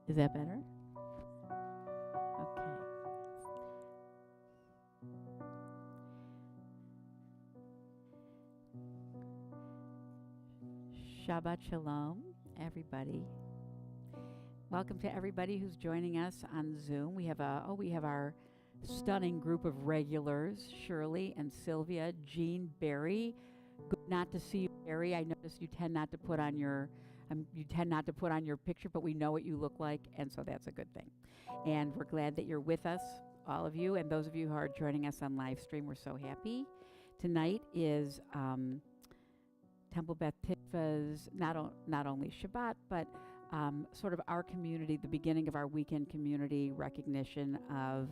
Is that better? Okay. Shabbat Shalom, everybody. Welcome to everybody who's joining us on Zoom. We have our stunning group of regulars, Shirley and Sylvia, Jean, Barry. Good not to see you, Barry. I noticed you tend not to put on your picture, but we know what you look like, and so that's a good thing. And we're glad that you're with us, all of you, and those of you who are joining us on live stream. We're so happy. Tonight is Temple Beth Tikvah's not only Shabbat, but sort of our community, the beginning of our weekend community recognition of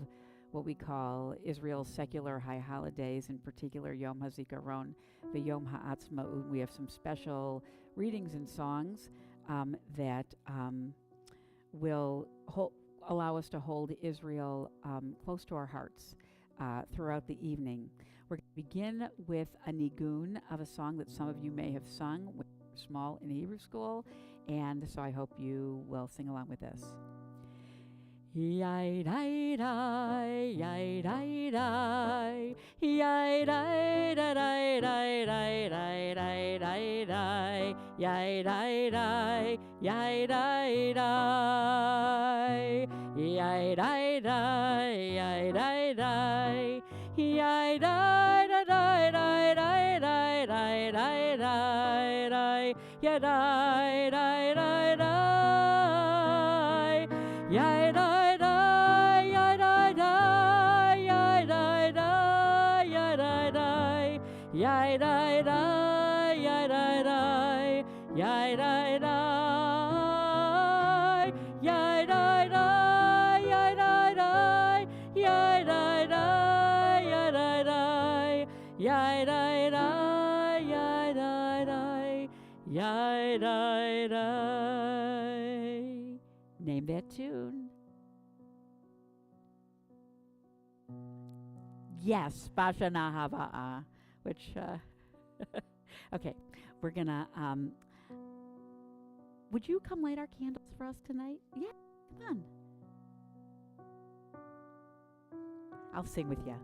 what we call Israel's secular high holidays, in particular Yom HaZikaron, the Yom HaAtzmaut. We have some special readings and songs that will allow us to hold Israel close to our hearts throughout the evening. We're going to begin with a nigun of a song that some of you may have sung when you were small in Hebrew school, and so I hope you will sing along with this. Yai dai dai, yai dai dai, yai dai dai dai dai dai dai dai dai, yai dai dai, yai dai dai, yai dai dai, yai dai dai, yai dai dai dai dai dai dai dai dai dai, yai dai dai dai dai, yai dai. Yai dai dai, yai dai dai, yai dai dai, yai dai dai, yai dai dai, yai dai dai, yai dai dai, yai dai dai, yai dai dai, yai dai dai. Name that tune. Yes, Bashana Hava'a. Which, okay, we're gonna, would you come light our candles for us tonight? Yeah, come on. I'll sing with you.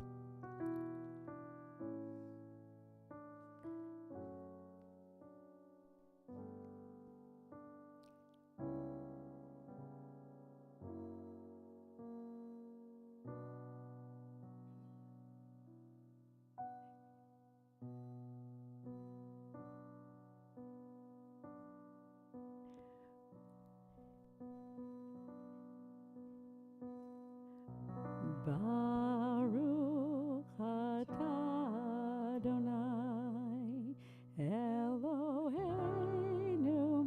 Baruch atah Adonai Eloheinu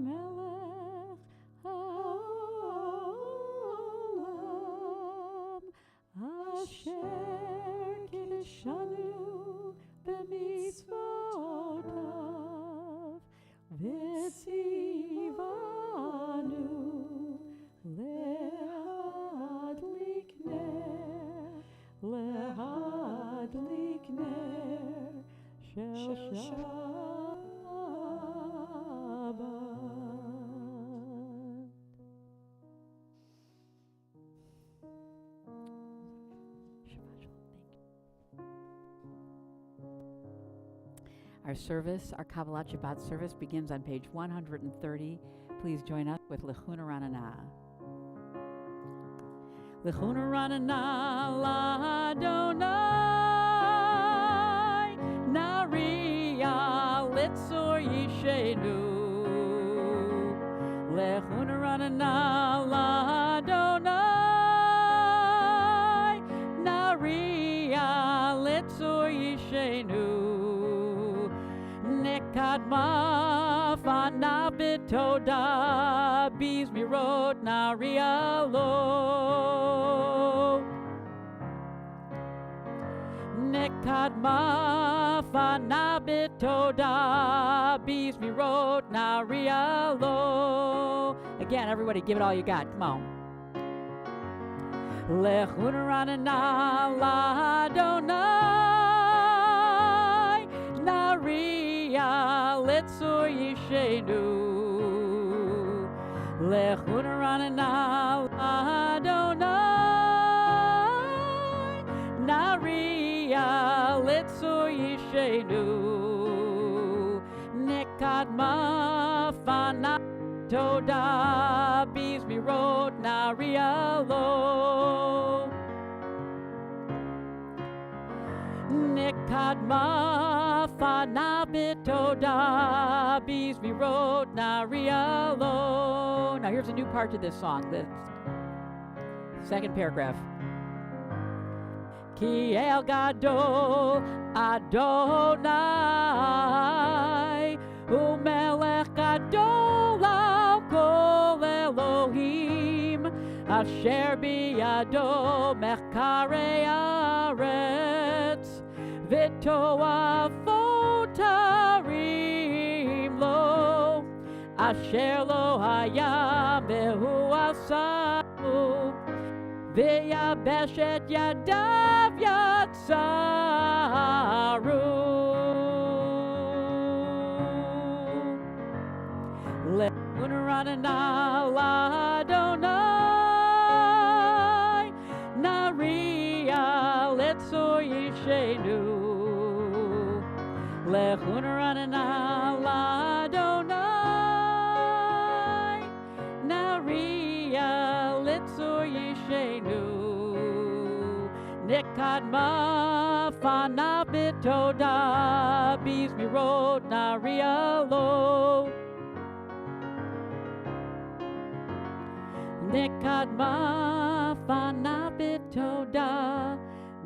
melech haolam asher kiddushanu b'mitzvotav v'tzivanu lehadlik ner shel Shabbat. Our service, our Kabbalat Shabbat service, begins on page 130. Please join us with Lechuna Ranana. Lechuna Ranana l'Adonai, Nariya Litzor Yishenu. Lechuna Ranana l'Adonai, Nariya letzur yishenu. Nekadma fana bitoda bizmirot narialo. Nekadma fana bitoda bizmirot narialo. Again, everybody, give it all you got. Come on. Lechun ranana l'Adonai naria letzur yishenu. Lechun ranana l'Adonai naria letzur yishenu. Nekadma fana toda bizmirot narialo. Nekadma fana bitoda bizmirot narialo. Now here's a new part to this song, the second paragraph. Ki el gadol Adonai umelech gadol al kol Elohim asher biyado mechkarei haaretz v'toavot tarim lo asher lo haya mehu asahu v'yabesh et yadav yatzaru. Lechun ranana l'Adonai naria letzur yishenu. Lechun ranana l'Adonai naria letzur yishenu. Nekadma fana bitoda bizmirot narialo. Nekadma fana bitoda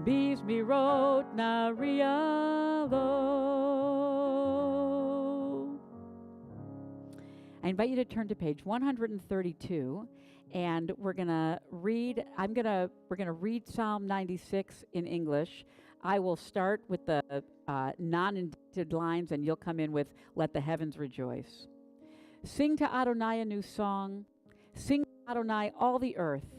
bizmirot narialo. I invite you to turn to page 132, and we're gonna read. We're gonna read Psalm 96 in English. I will start with the non-indented lines, and you'll come in with "Let the heavens rejoice." Sing to Adonai a new song. Sing to Adonai all the earth.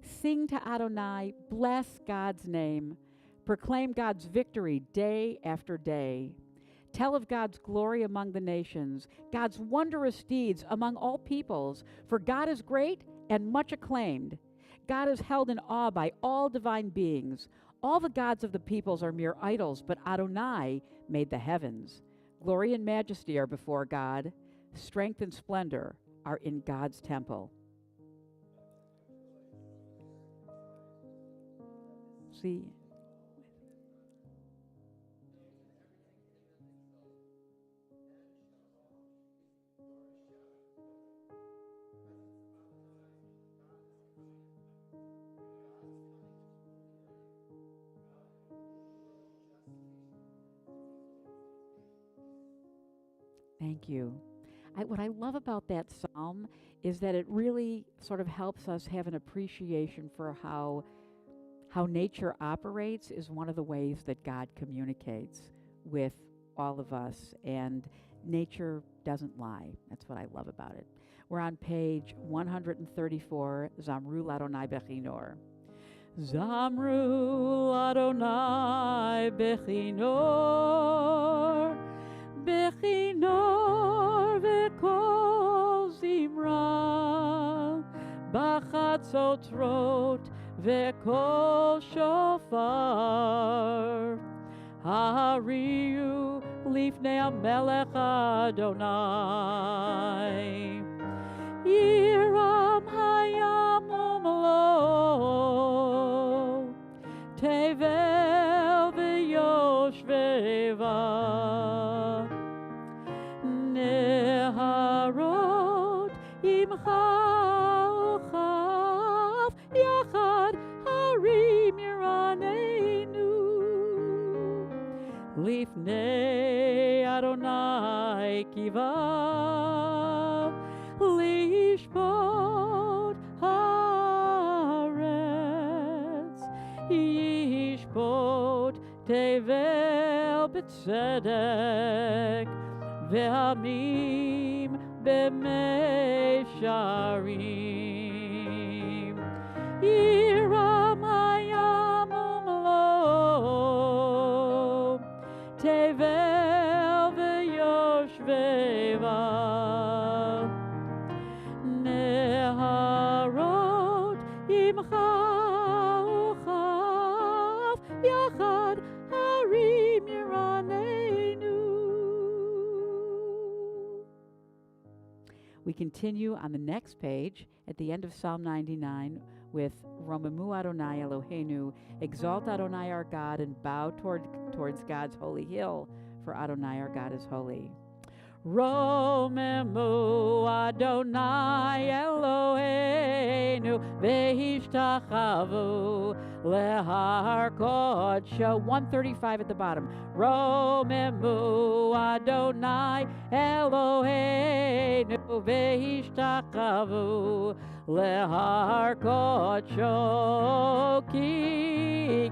Sing to Adonai, bless God's name. Proclaim God's victory day after day. Tell of God's glory among the nations, God's wondrous deeds among all peoples. For God is great and much acclaimed. God is held in awe by all divine beings. All the gods of the peoples are mere idols, but Adonai made the heavens. Glory and majesty are before God. Strength and splendor are in God's temple. See? Thank you. What I love about that psalm is that it really sort of helps us have an appreciation for how nature operates is one of the ways that God communicates with all of us, and nature doesn't lie. That's what I love about it. We're on page 134, Zamru Adonai Bechinor. Zamru Adonai Bechinor, Bechinor v'kol zimra, b'chatzotrot v'kol shofar. Hariu lifnei HaMelech Adonai. Yiram hayam umlo, tevel v'yoshveva. Neharot imcha uchav, yachad harim yiraneinu. Lifnei Adonai Kiva Lishpot Haaretz Yishpot Tevel B'tzedek Ve'amim B'meisharim Yiram Hayam Umlo Tevel V'yoshveva Neharot Imcha Uchav Yachad Harim Yiraneinu. We continue on the next page at the end of Psalm 99 with Romamu Adonai Eloheinu, exalt Adonai our God and bow towards God's holy hill, for Adonai our God is holy. Romemu Adonai Eloheinu Vehishtachavu Lehar Kodsho. 135 at the bottom. Romemu Adonai Eloheinu Vehishtachavu Lehar Kodsho Ki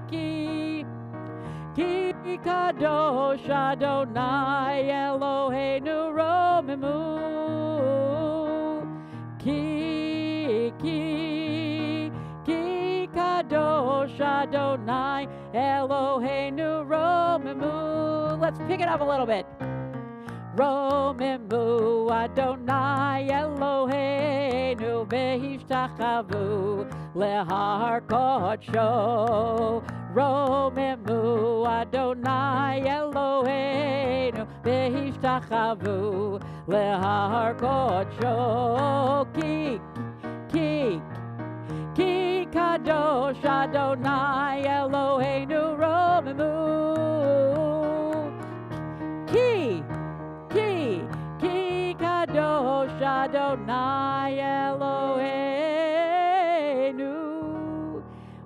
Kadosh Adonai Eloheinu Romemu Ki Kadosh Adonai Eloheinu Romemu. Let's pick it up a little bit. Romemu Adonai Eloheinu Vehishtachavu Lehar Kodsho. Romemu Adonai Eloheinu Vehishtachavu Lehar Kodsho Ki Kadosh Adonai Eloheinu Romemu Ki Kadosh Adonai Eloheinu.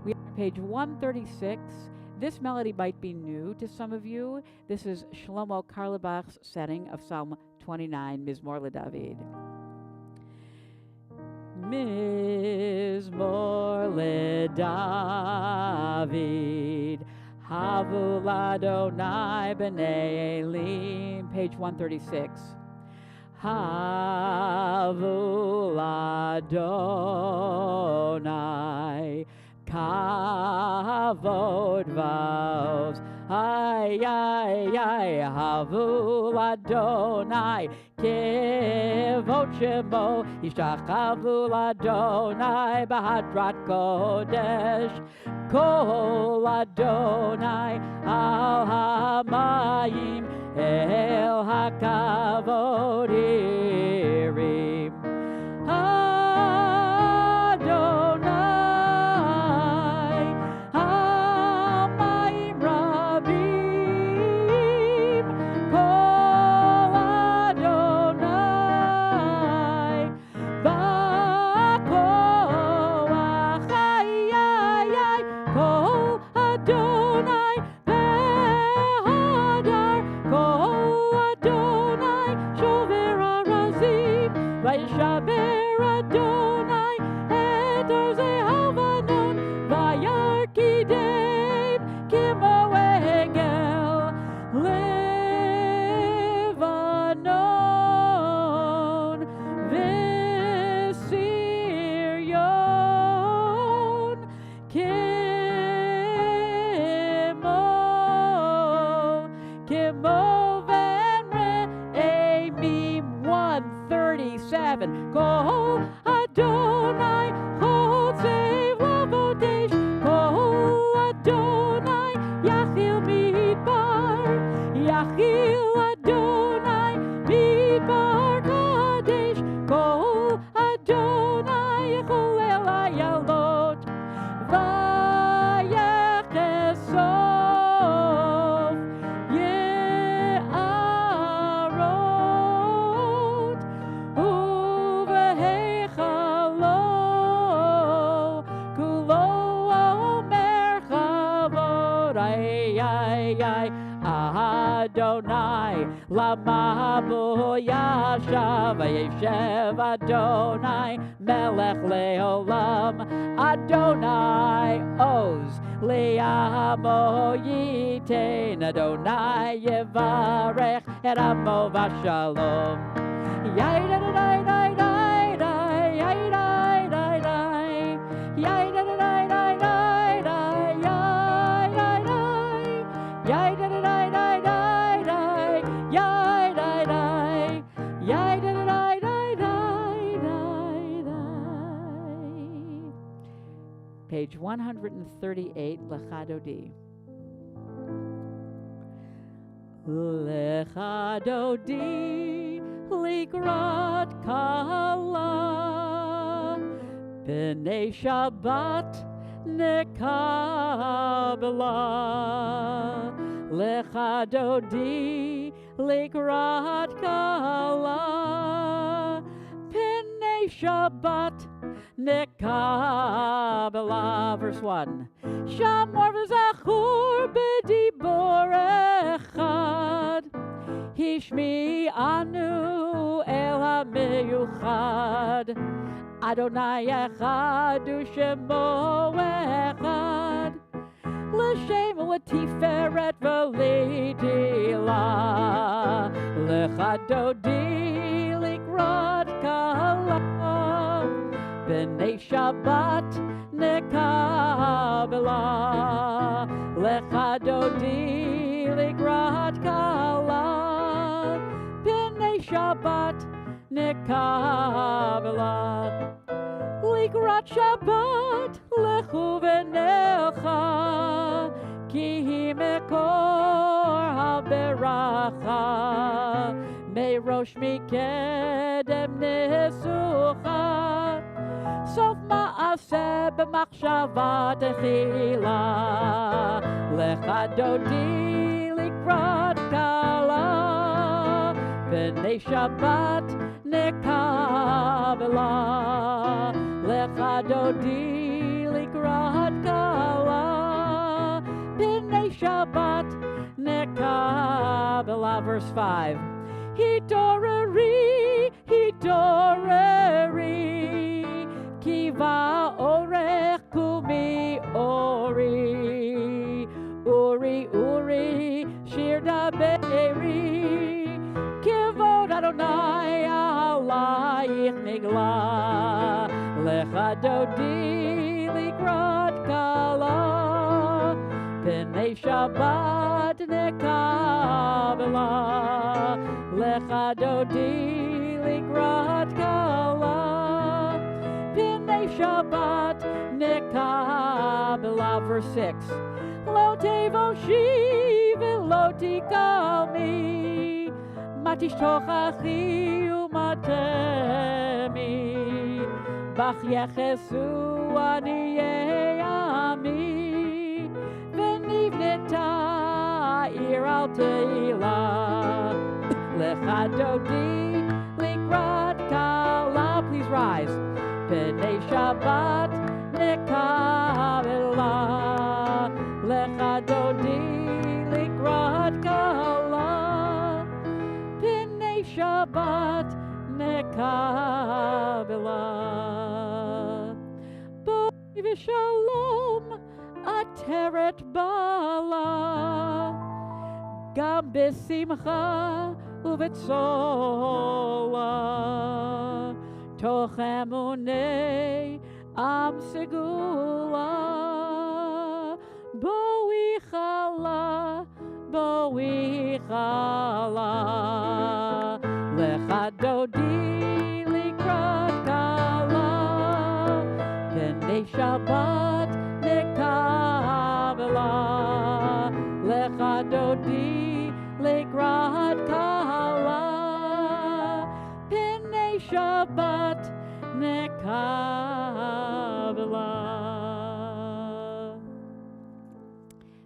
We are on page 136. This melody might be new to some of you. This is Shlomo Carlebach's setting of Psalm 29, Mizmor LeDavid. Mizmor LeDavid, Havu Ladonai B'nei Elim, page 136. Havu Ladonai Kavod Vaos. Ay, Havu Ladonai Kevod Shemo. Yishtachavu Ladonai B'hadrat Kodesh. Kol Adonai al hamayim el hakavod irim. Adonai hamayim rabim. Kol Adonai ba'koach hayayay. Kol Adonai behadar. Kol Adonai shover arazim. Vayishaber Adonai et arzei havanon. Vayarkidem kimo egel Levanon v'Siryon kimo v'Re'emim. 137. Kol Adonai chotzev lavodesh. Kol Adonai yachil midbar. Yachil Adonai midbar kadesh. Kol Adonai yecholel ayalot. Vayechesof ye'arot uvehechalo kulo omer chavod. Ay Adonai lama bo yashav vayeshev Adonai melech leolam Adonai oz liamo yitein Adonai yevarech et amo v'shalom Yai da da da da da da yai da da da yai da da da da da da yai da da yai da da da da da yai da da yai da da da da Page 138 Lechadodi Lechadodi Likrat Kala B'nei Shabbat Nekabla Lechadodi Likrat Kala B'nei Shabbat Nekabla Verse 1 Shamor v'zachur b'dibor echad Hishmi anu el ha-meyuchad Adonai echad u'shemo echad L'shem u'letiferet v'litila Lechadodi likrat kala B'nei Shabbat nekabla Lechadodi likrat kala B'nei Shabbat nekabla Likrat Shabbat lechu v'necha Ki hi mekor ha-beracha Merosh mikedem nesucha Sof ma'aseh b'machshava techila Lechadodi likrat kala B'nei Shabbat nekabla Lechadodi likrat kala B'nei Shabbat nekabla Verse 5 Hitoreri, hitoreri Kiva orech kumi ori Uri, uri, shir daberi Kivod Adonai alayich nigla Lechadodi likrat kala B'nei Shabbat nekabla Lechadodi likrat kala B'nei Shabbat nekabla Verse 6 Lo tevoshi v'lo tikalmi Matishtochachi u'matemi Bach yechesu aniyei ami V'nivneta ir al teila Lechadodi likrat kala Please rise B'nei Shabbat nekabla Lechadodi likrat kala B'nei Shabbat nekabla Boi v'shalom ateret bala Gam b'simcha u'v'tzola Toch emunei am segula Boi chala Lechadodi likrat kala B'nei Shabbat nekabla Lechadodi likrat kala B'nei Shabbat nekabla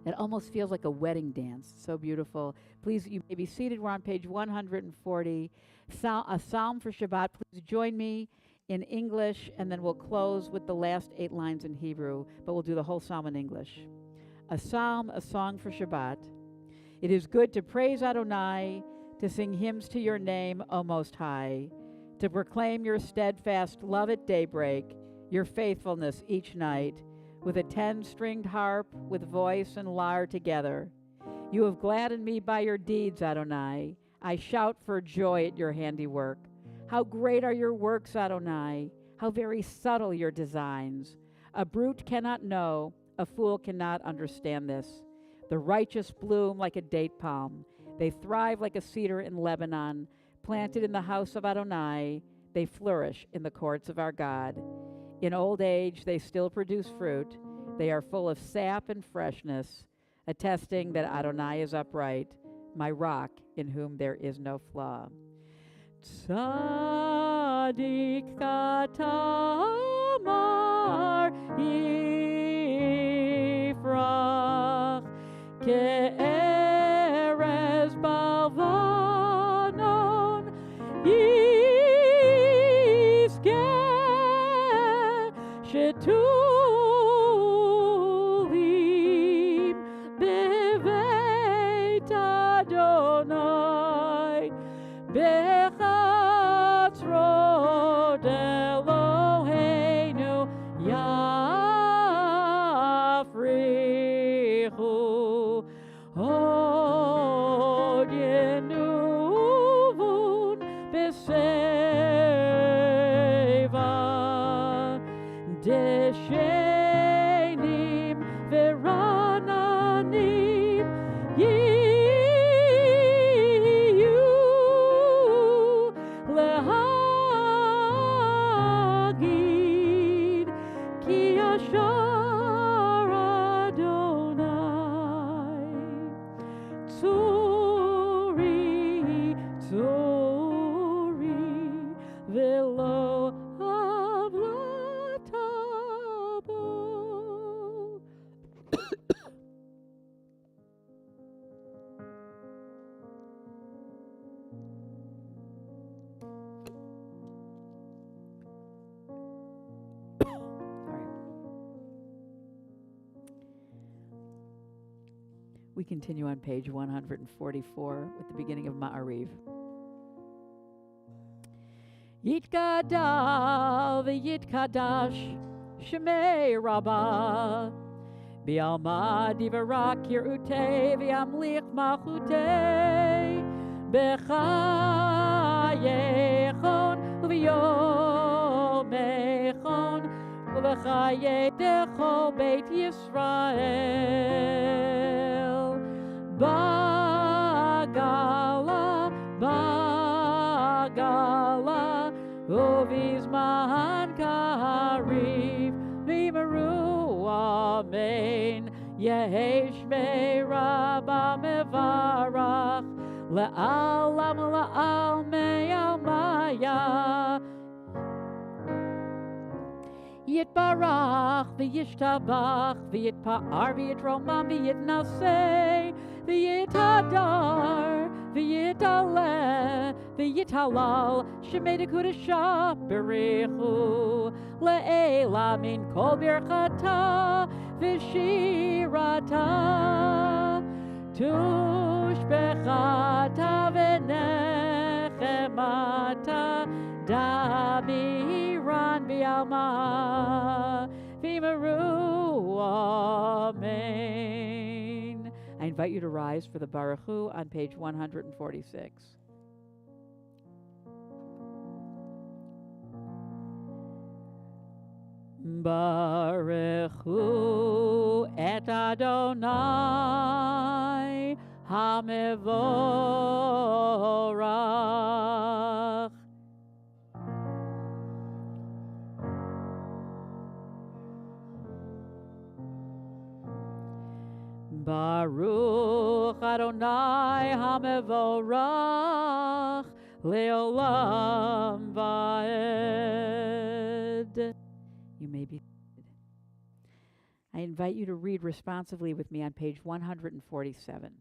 It almost feels like a wedding dance. So beautiful. Please, you may be seated. We're on page 140. A psalm for Shabbat. Please join me in English, and then we'll close with the last 8 lines in Hebrew, but we'll do the whole psalm in English. A psalm, a song for Shabbat. It is good to praise Adonai, to sing hymns to your name, O Most High, to proclaim your steadfast love at daybreak, your faithfulness each night, with a 10-stringed harp, with voice and lyre together. You have gladdened me by your deeds, Adonai. I shout for joy at your handiwork. How great are your works, Adonai! How very subtle your designs! A brute cannot know, a fool cannot understand this. The righteous bloom like a date palm. They thrive like a cedar in Lebanon. Planted in the house of Adonai, they flourish in the courts of our God. In old age, they still produce fruit. They are full of sap and freshness, attesting that Adonai is upright, my rock in whom there is no flaw. Tzadik katamar yifrach ke'erez balvanon yizkeh shetulim beveit Adonai bechatzrot Eloheinu yafrichu od yenuvun beseva deshenim verananim yiyu lehagid ki yashar Adonai tzuri tzuri velo avlatabo. We continue on page 144 with the beginning of Ma'ariv. Yitgadal v'yitkadash Shemei Rabbah Bi'alma divarak yirutei v'yamlich malchutei B'chayechon v'yomechon v'chayei dechol Beit Yisrael Bagala Bagala Uvizman Kariv Vimaru Amen Yehesh Me'Rabba Mevarach Le'alam Le'al Me'almaya Yitbarach V'yishtabach V'yitpa'ar V'yitromam V'yitnaseh V'yitadar V'yitaleh V'yitalal Shemei Dekudasha Berichu Le'ela Min Kol Birchata V'shirata Tushbechata V'nechemata Damiran V'alma V'maru Amen. I invite you to rise for the Baruch Hu on page 146. Baruch Hu et Adonai HaMevorach Baruch Adonai HaMevorach Leolam Vaed. You may be seated. I invite you to read responsively with me on page 147.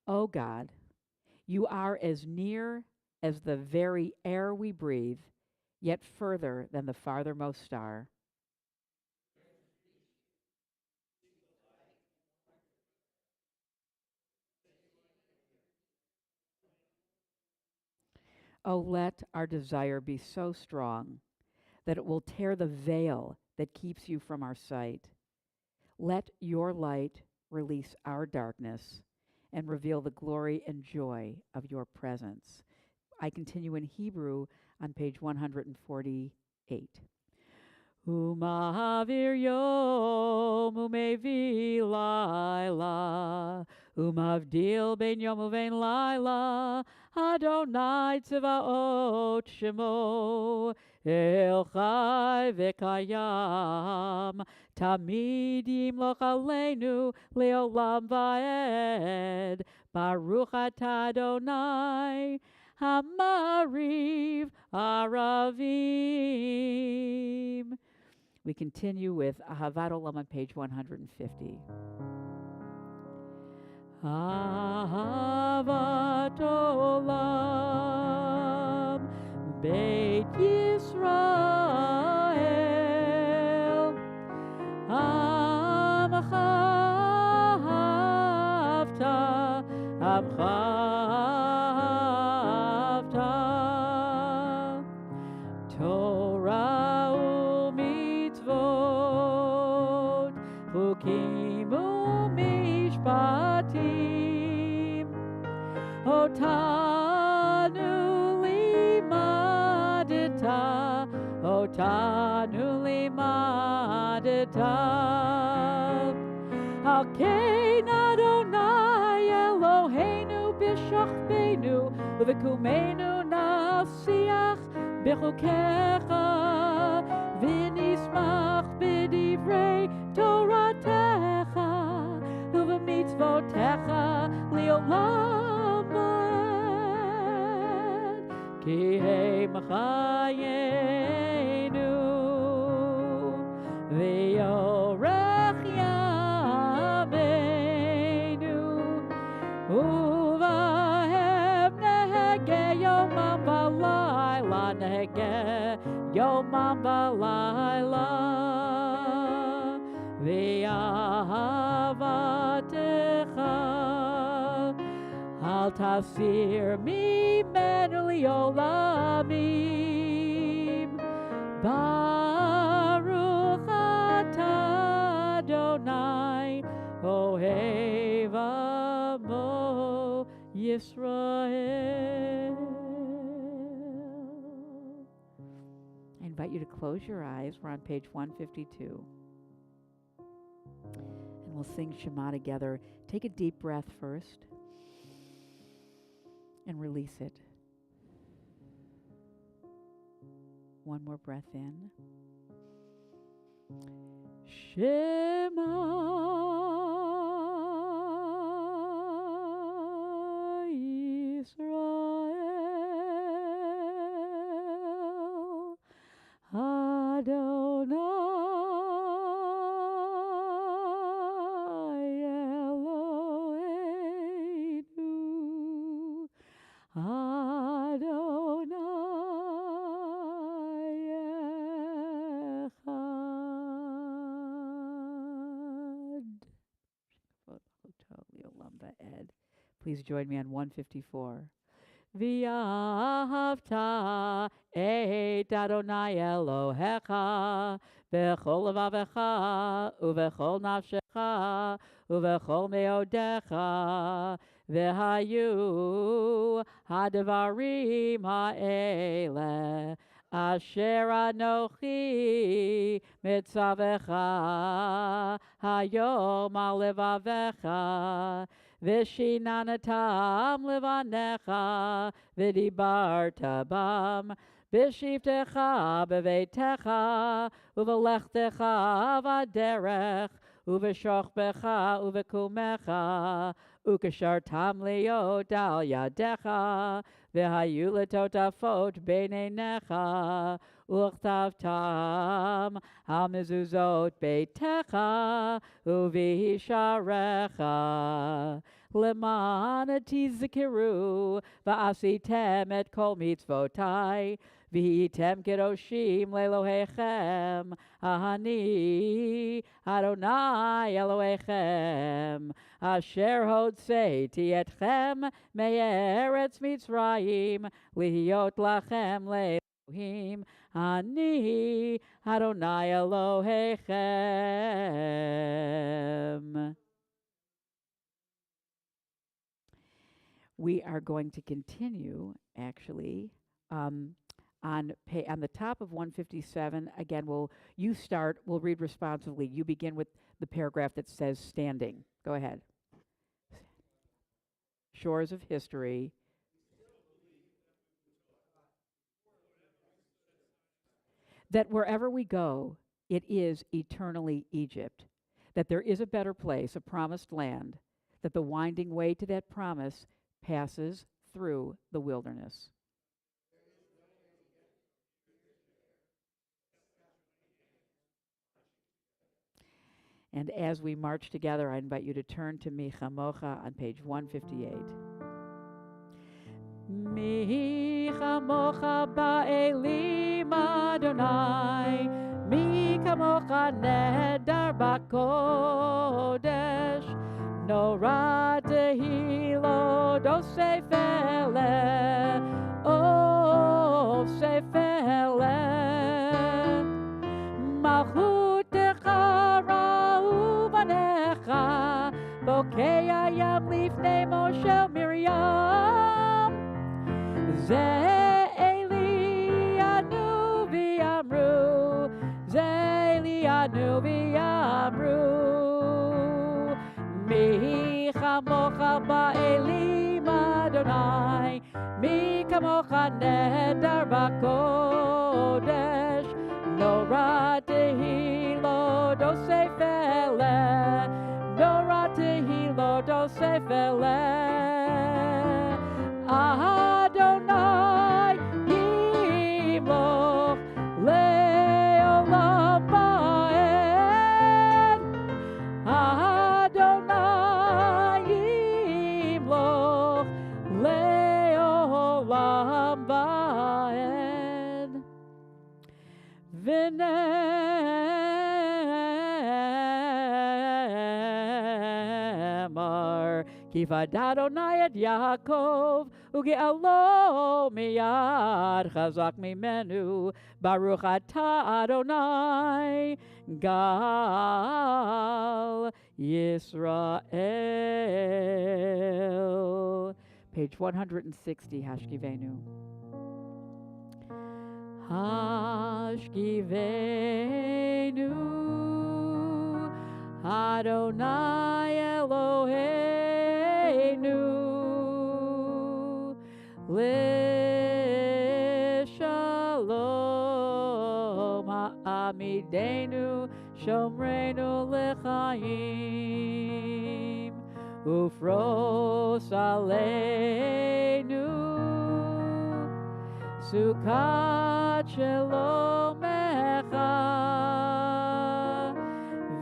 O God, you are as near as the very air we breathe, yet further than the farthermost star. Oh, let our desire be so strong that it will tear the veil that keeps you from our sight. Let your light release our darkness and reveal the glory and joy of your presence. I continue in Hebrew on page 148. Umavir yom umevi laila, umavdil ben yom uvein laila, Adonai tzvaot shemo, El chai v'kayam, tamid yimloch aleinu leolam va'ed, Baruch atah Adonai, Hamariv Aravim. We continue with Ahavat Olam on page 150. Ahavat Olam Beit Yisrael Amcha Havta Torah u'mitzvot, chukim u'mishpatim, otanu limadeta, al kein Adonai Eloheinu b'shachbenu, u'v'kumenu nasiach Bechukecha v'nismach b'divrei Toratecha u'v'mitzvotecha li'olam va'ed ki heim chayenu v'yorech yameinu u'vahem nehege yomam v'layla nehege yomam v'layla v'ahavatecha al tasir mimenu li'olamim Baruch atah Adonai ohev amo Yisrael. I invite you to close your eyes. We're on page 152. And we'll sing Shema together. Take a deep breath first and release it. One more breath in. Shema Yisrael Adonai Eloheinu Adonai Echad. Please join me on 154. V'ahavta et Adonai Elohecha b'chol levavecha u'v'chol nafshecha u'v'chol meodecha v'hayu hadavarim ha'ele asher anochi mitzavecha hayom al levavecha Vishinanatam levanecha vidibarta bam bishivtecha bevetecha uvelechtecha vaderech uveshochbecha uvekumecha ukashartam leot al yadecha v'hayu letotafot beinenecha uchtavtam hamizuzot beitecha uvisharecha Leman tizkiru va'asitem et kol mitzvotai V'yitem kedoshim le'Elohechem, Ani Adonai Elohechem, Asher hotzeti etchem me'eretz Mitzrayim, lihiyot lachem le'Elohim, Ani Adonai Elohechem. We are going to continue, actually, on the top of 157. Again, we'll read responsively. You begin with the paragraph that says standing. Go ahead. Shores of history. That wherever we go, it is eternally Egypt. That there is a better place, a promised land. That the winding way to that promise passes through the wilderness. And as we march together, I invite you to turn to Mi Chamocha on page 158. Mi Chamocha ba'elim Adonai, Mi Chamocha nedar b'kodesh, Nora tehilo dosefele, o sefele, malchutecha ra'u banecha, bokei hayam lifnei Moshe Miriam, ze Elianu v'yamru, ze Elianu v'yamru, Mi chamocha ba'elim Adonai, Mi kamocha nedar b'kodesh, Nora tehilo dosefele, Nora tehilo dosefele, Adonai yimloch le'olam ba'ed, Adonai yimloch le'olam ba'ed. V'nemar kivad Adonai et Yaakov uge'alo miyad chazak mimenu, Baruch atah Adonai Gal Yisrael. Page 160, Hashkivenu. Hashkivenu Adonai Eloheinu L'shalom ha'amidenu shomreinu l'chaim ufros aleinu Sukkot Shelomecha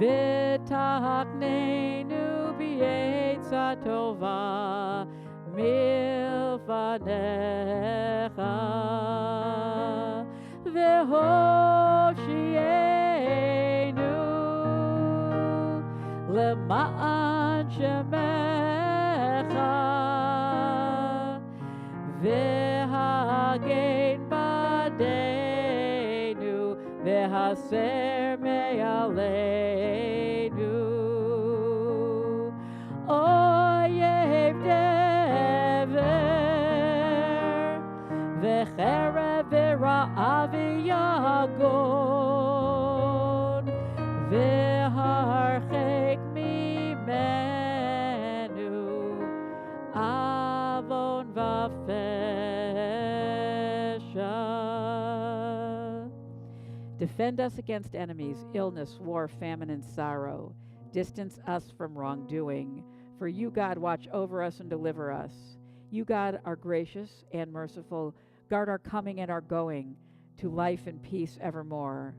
V'tachnenu b'yetza tova milfanecha V'hoshienu L'ma'an shemecha V'hagen badenu V'haser me'aleinu Oyev dever V'cherev v'ra'av v'yagon V'harchek mimenu Avon v'fesha. Defend us against enemies, illness, war, famine, and sorrow. Distance us from wrongdoing. For you, God, watch over us and deliver us. You, God, are gracious and merciful. Guard our coming and our going to life and peace evermore.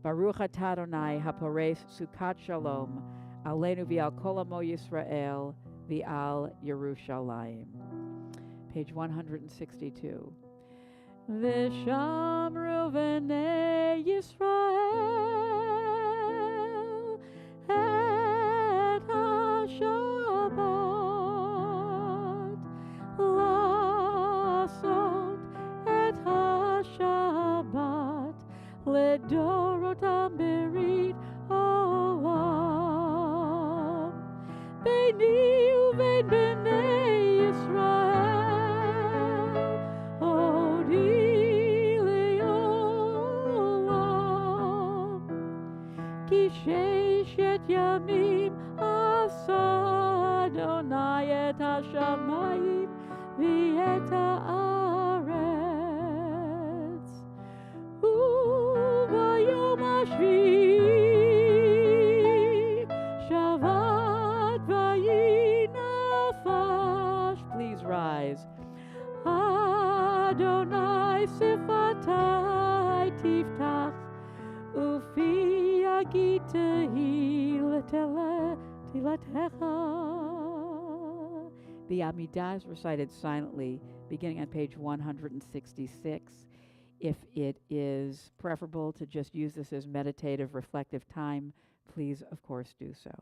Baruch atah Adonai hapores Sukkot Shalom aleinu v'al kol amo Yisrael v'al Yerushalayim. Page 162. V'shamru v'nei Yisrael et ha-Shabbat lasot et ha-Shabbat ledorotam berit olam beini uvein bnei Yisrael odi leolam ki sheshet yamim asa Adonai et hashamayim v'et haaretz u'bayom hashvi'i Shabbat vayinafash. Please rise. Adonai sifatai tiftach ufi yagitehi tilatecha. The Amidah is recited silently, beginning on page 166. If it is preferable to just use this as meditative, reflective time, please, of course, do so.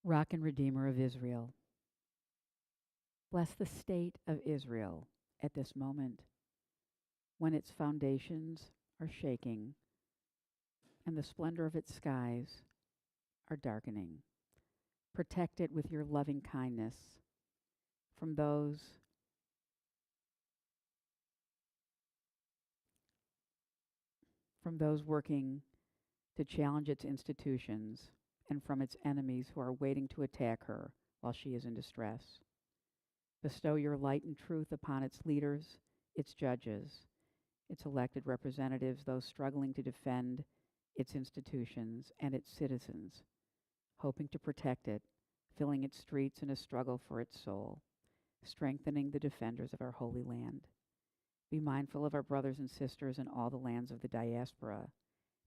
Rock and Redeemer of Israel, bless the state of Israel at this moment when its foundations are shaking and the splendor of its skies are darkening. Protect it with your loving kindness from those working to challenge its institutions and from its enemies who are waiting to attack her while she is in distress. Bestow your light and truth upon its leaders, its judges, its elected representatives, those struggling to defend its institutions and its citizens, hoping to protect it, filling its streets in a struggle for its soul, strengthening the defenders of our holy land. Be mindful of our brothers and sisters in all the lands of the diaspora,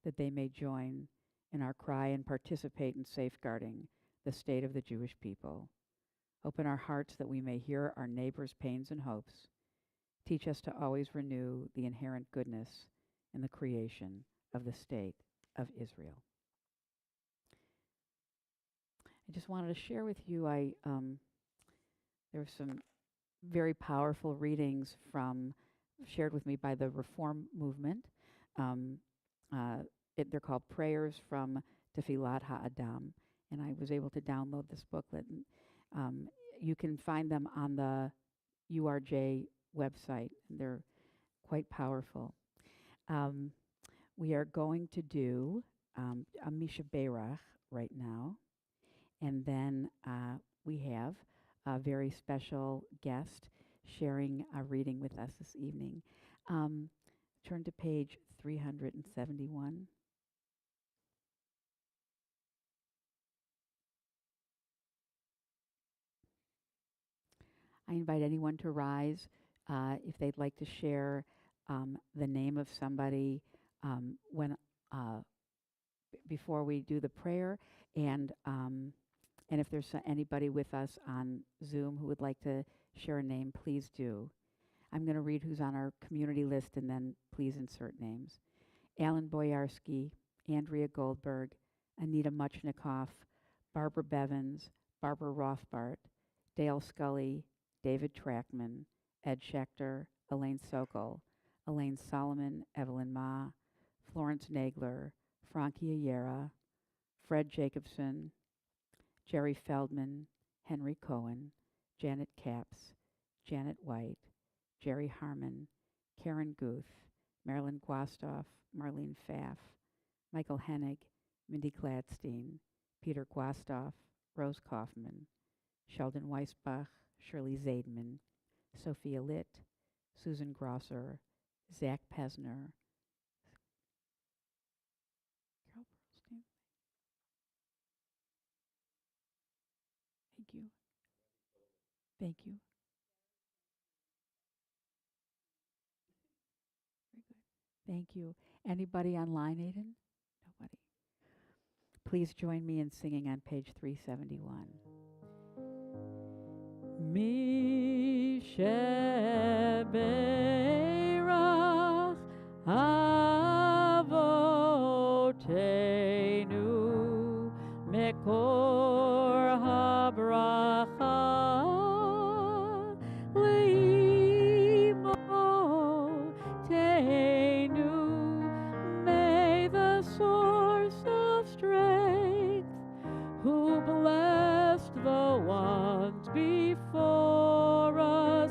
that they may join in our cry and participate in safeguarding the state of the Jewish people. Open our hearts that we may hear our neighbor's pains and hopes. Teach us to always renew the inherent goodness in the creation of the state of Israel. I just wanted to share with you, there were some very powerful readings shared with me by the Reform movement. Um, they're called Prayers from Tefillat HaAdam, and I was able to download this booklet. And, you can find them on the URJ website. They're quite powerful. We are going to do a Misha Berach right now, and then we have a very special guest sharing a reading with us this evening. Turn to page 371. I invite anyone to rise if they'd like to share the name of somebody before we do the prayer, and if there's anybody with us on Zoom who would like to share a name, please do. I'm going to read who's on our community list, and then please insert names. Alan Boyarsky, Andrea Goldberg, Anita Muchnikoff, Barbara Bevins, Barbara Rothbart, Dale Scully, David Trackman, Ed Schechter, Elaine Sokol, Elaine Solomon, Evelyn Ma, Florence Nagler, Frankie Ayera, Fred Jacobson, Jerry Feldman, Henry Cohen, Janet Capps, Janet White, Jerry Harmon, Karen Guth, Marilyn Gwastoff, Marlene Pfaff, Michael Hennig, Mindy Gladstein, Peter Gwastoff, Rose Kaufman, Sheldon Weisbach, Shirley Zaidman, Sophia Litt, Susan Grosser, Zach Pesner, Carol Pearlstein. Thank you. Thank you. Very good. Thank you. Anybody online, Aiden? Nobody. Please join me in singing on page 371. Mi sheberach avotenu mekor habracha leimotenu. May the source of strength, who blessed the ones before us,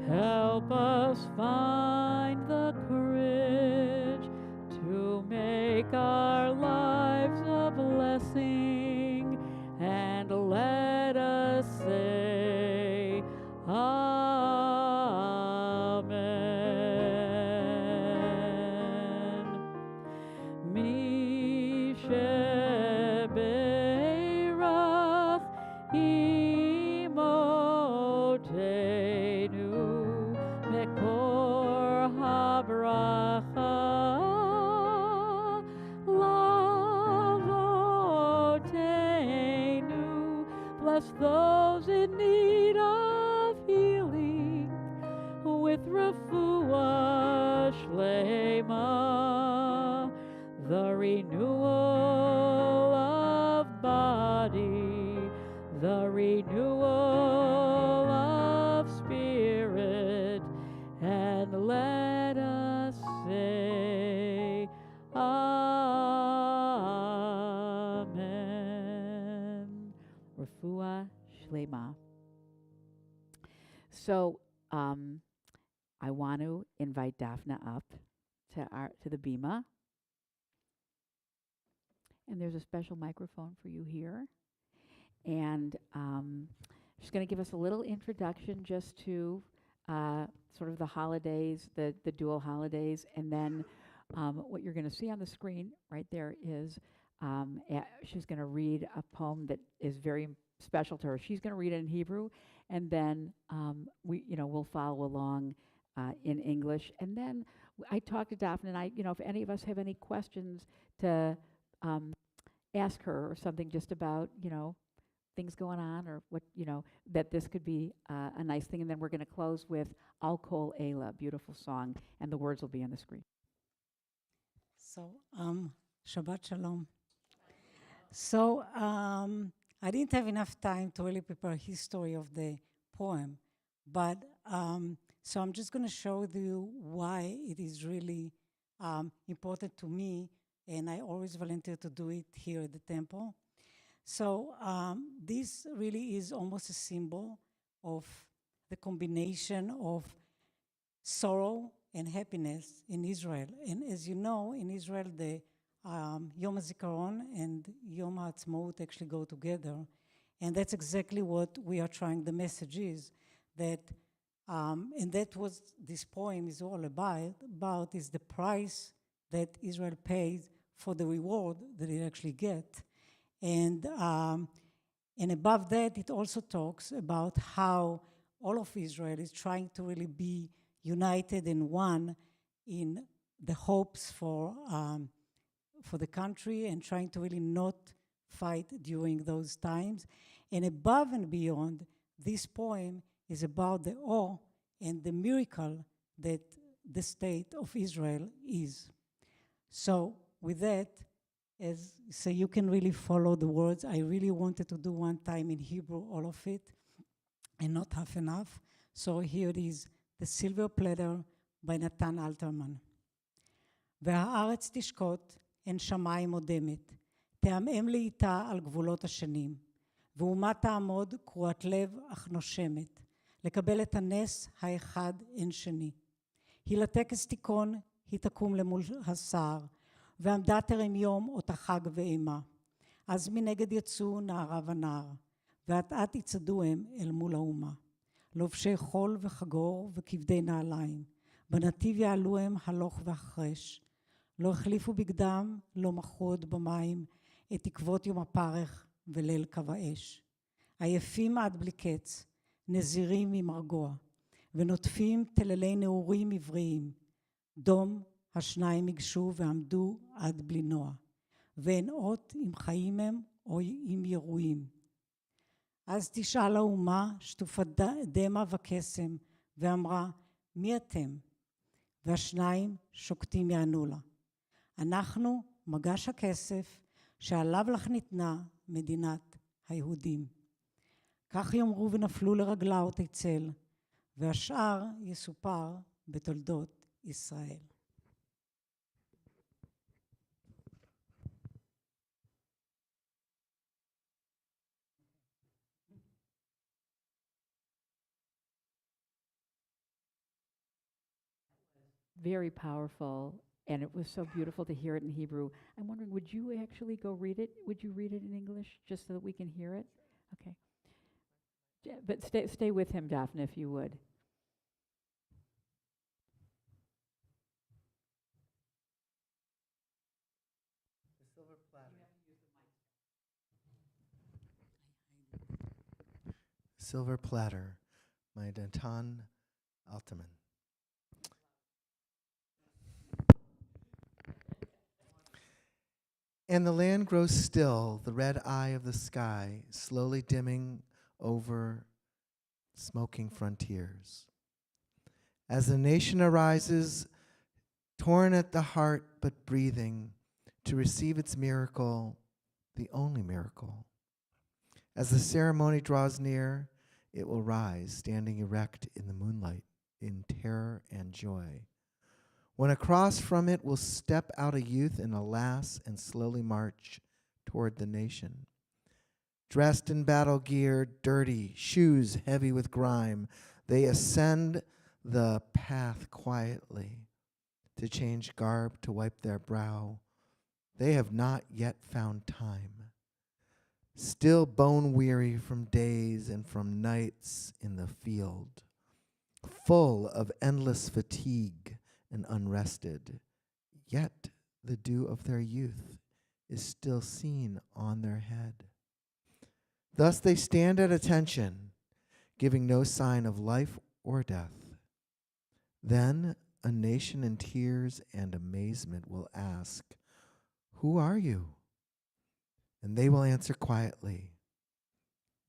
help us find the courage to make our lives a blessing, and let us say Amen. Mi sheberach imotenu mekor habracha lavotenu. Bless those in need of healing with refuah shlema, the renewal of body, the renewal of spirit, and let us say Amen. Refuah shlema. So, I want to invite Daphna up to the bima, and there's a special microphone for you here. And she's going to give us a little introduction just to sort of the holidays, the dual holidays, and then what you're going to see on the screen right there is she's going to read a poem that is very special to her. She's going to read it in Hebrew, and then we'll follow along in English. And then I talked to Daphne, and if any of us have any questions to ask her or something just about, things going on, or what, that this could be a nice thing. And then we're going to close with Al Kol Ela, beautiful song, and the words will be on the screen. So, Shabbat Shalom. So, I didn't have enough time to really prepare a history of the poem, but so I'm just going to show you why it is really important to me, and I always volunteer to do it here at the temple. So this really is almost a symbol of the combination of sorrow and happiness in Israel. And as you know, in Israel, the Yom HaZikaron and Yom HaAtzmaut actually go together. And that's exactly what we are trying. The message is that, and that was this poem is all about is the price that Israel pays for the reward that it actually gets. And above that, it also talks about how all of Israel is trying to really be united and one in the hopes for the country, and trying to really not fight during those times. And above and beyond, this poem is about the awe and the miracle that the state of Israel is. So with that, so you can really follow the words. I really wanted to do one time in Hebrew, all of it, and not half enough. So here it is, The Silver Platter by נתן אלתרמן. והארץ תשקוט, אין שמיים מודמת, תעמעם לאיתה על גבולות השנים, ואומה תעמוד קרועת לב אך נושמת, לקבל את הנס האחד אין שני. היא לטקס תיכון, היא תקום למול הסער, ועמדה תרם יום אותה חג ואימה. אז מנגד יצאו נערה ונער, ואט-אט יצעדו הם אל מול האומה. לובשי חול וחגור וכבדי נעליים, בנתיב יעלו הם הלוך והחרש. לא החליפו בגדם, לא מחו עוד במים, את תקוות יום הפרך וליל קו האש. עייפים עד בלי קץ, נזירים ממרגוע, ונוטפים תללי נעורים עבריים. דום השניים יגשו ועמדו עד בלי נוע, ואין אות אם חיים הם או אם ירויים. אז תשאל האומה שטופת דמע וקסם, ואמרה, מי אתם? והשניים שוקטים יענו לה, אנחנו מגש הכסף שעליו לך ניתנה מדינת היהודים. כך יאמרו ונפלו לרגלה אותי צל, והשאר יסופר בתולדות ישראל. Very powerful, and it was so beautiful to hear it in Hebrew. I'm wondering, would you actually go read it? Would you read it in English just so that we can hear it? Okay. But stay with him, Daphne, if you would. The silver platter. Silver platter, by Natan Altman. And the land grows still, the red eye of the sky slowly dimming over smoking frontiers. As the nation arises, torn at the heart but breathing, to receive its miracle, the only miracle. As the ceremony draws near, it will rise, standing erect in the moonlight, in terror and joy. When across from it will step out a youth and a lass and slowly march toward the nation. Dressed in battle gear, dirty, shoes heavy with grime, they ascend the path quietly to change garb, to wipe their brow. They have not yet found time. Still bone weary from days and from nights in the field, full of endless fatigue and unrested, yet the dew of their youth is still seen on their head. Thus they stand at attention, giving no sign of life or death. Then a nation in tears and amazement will ask, "Who are you?" And they will answer quietly,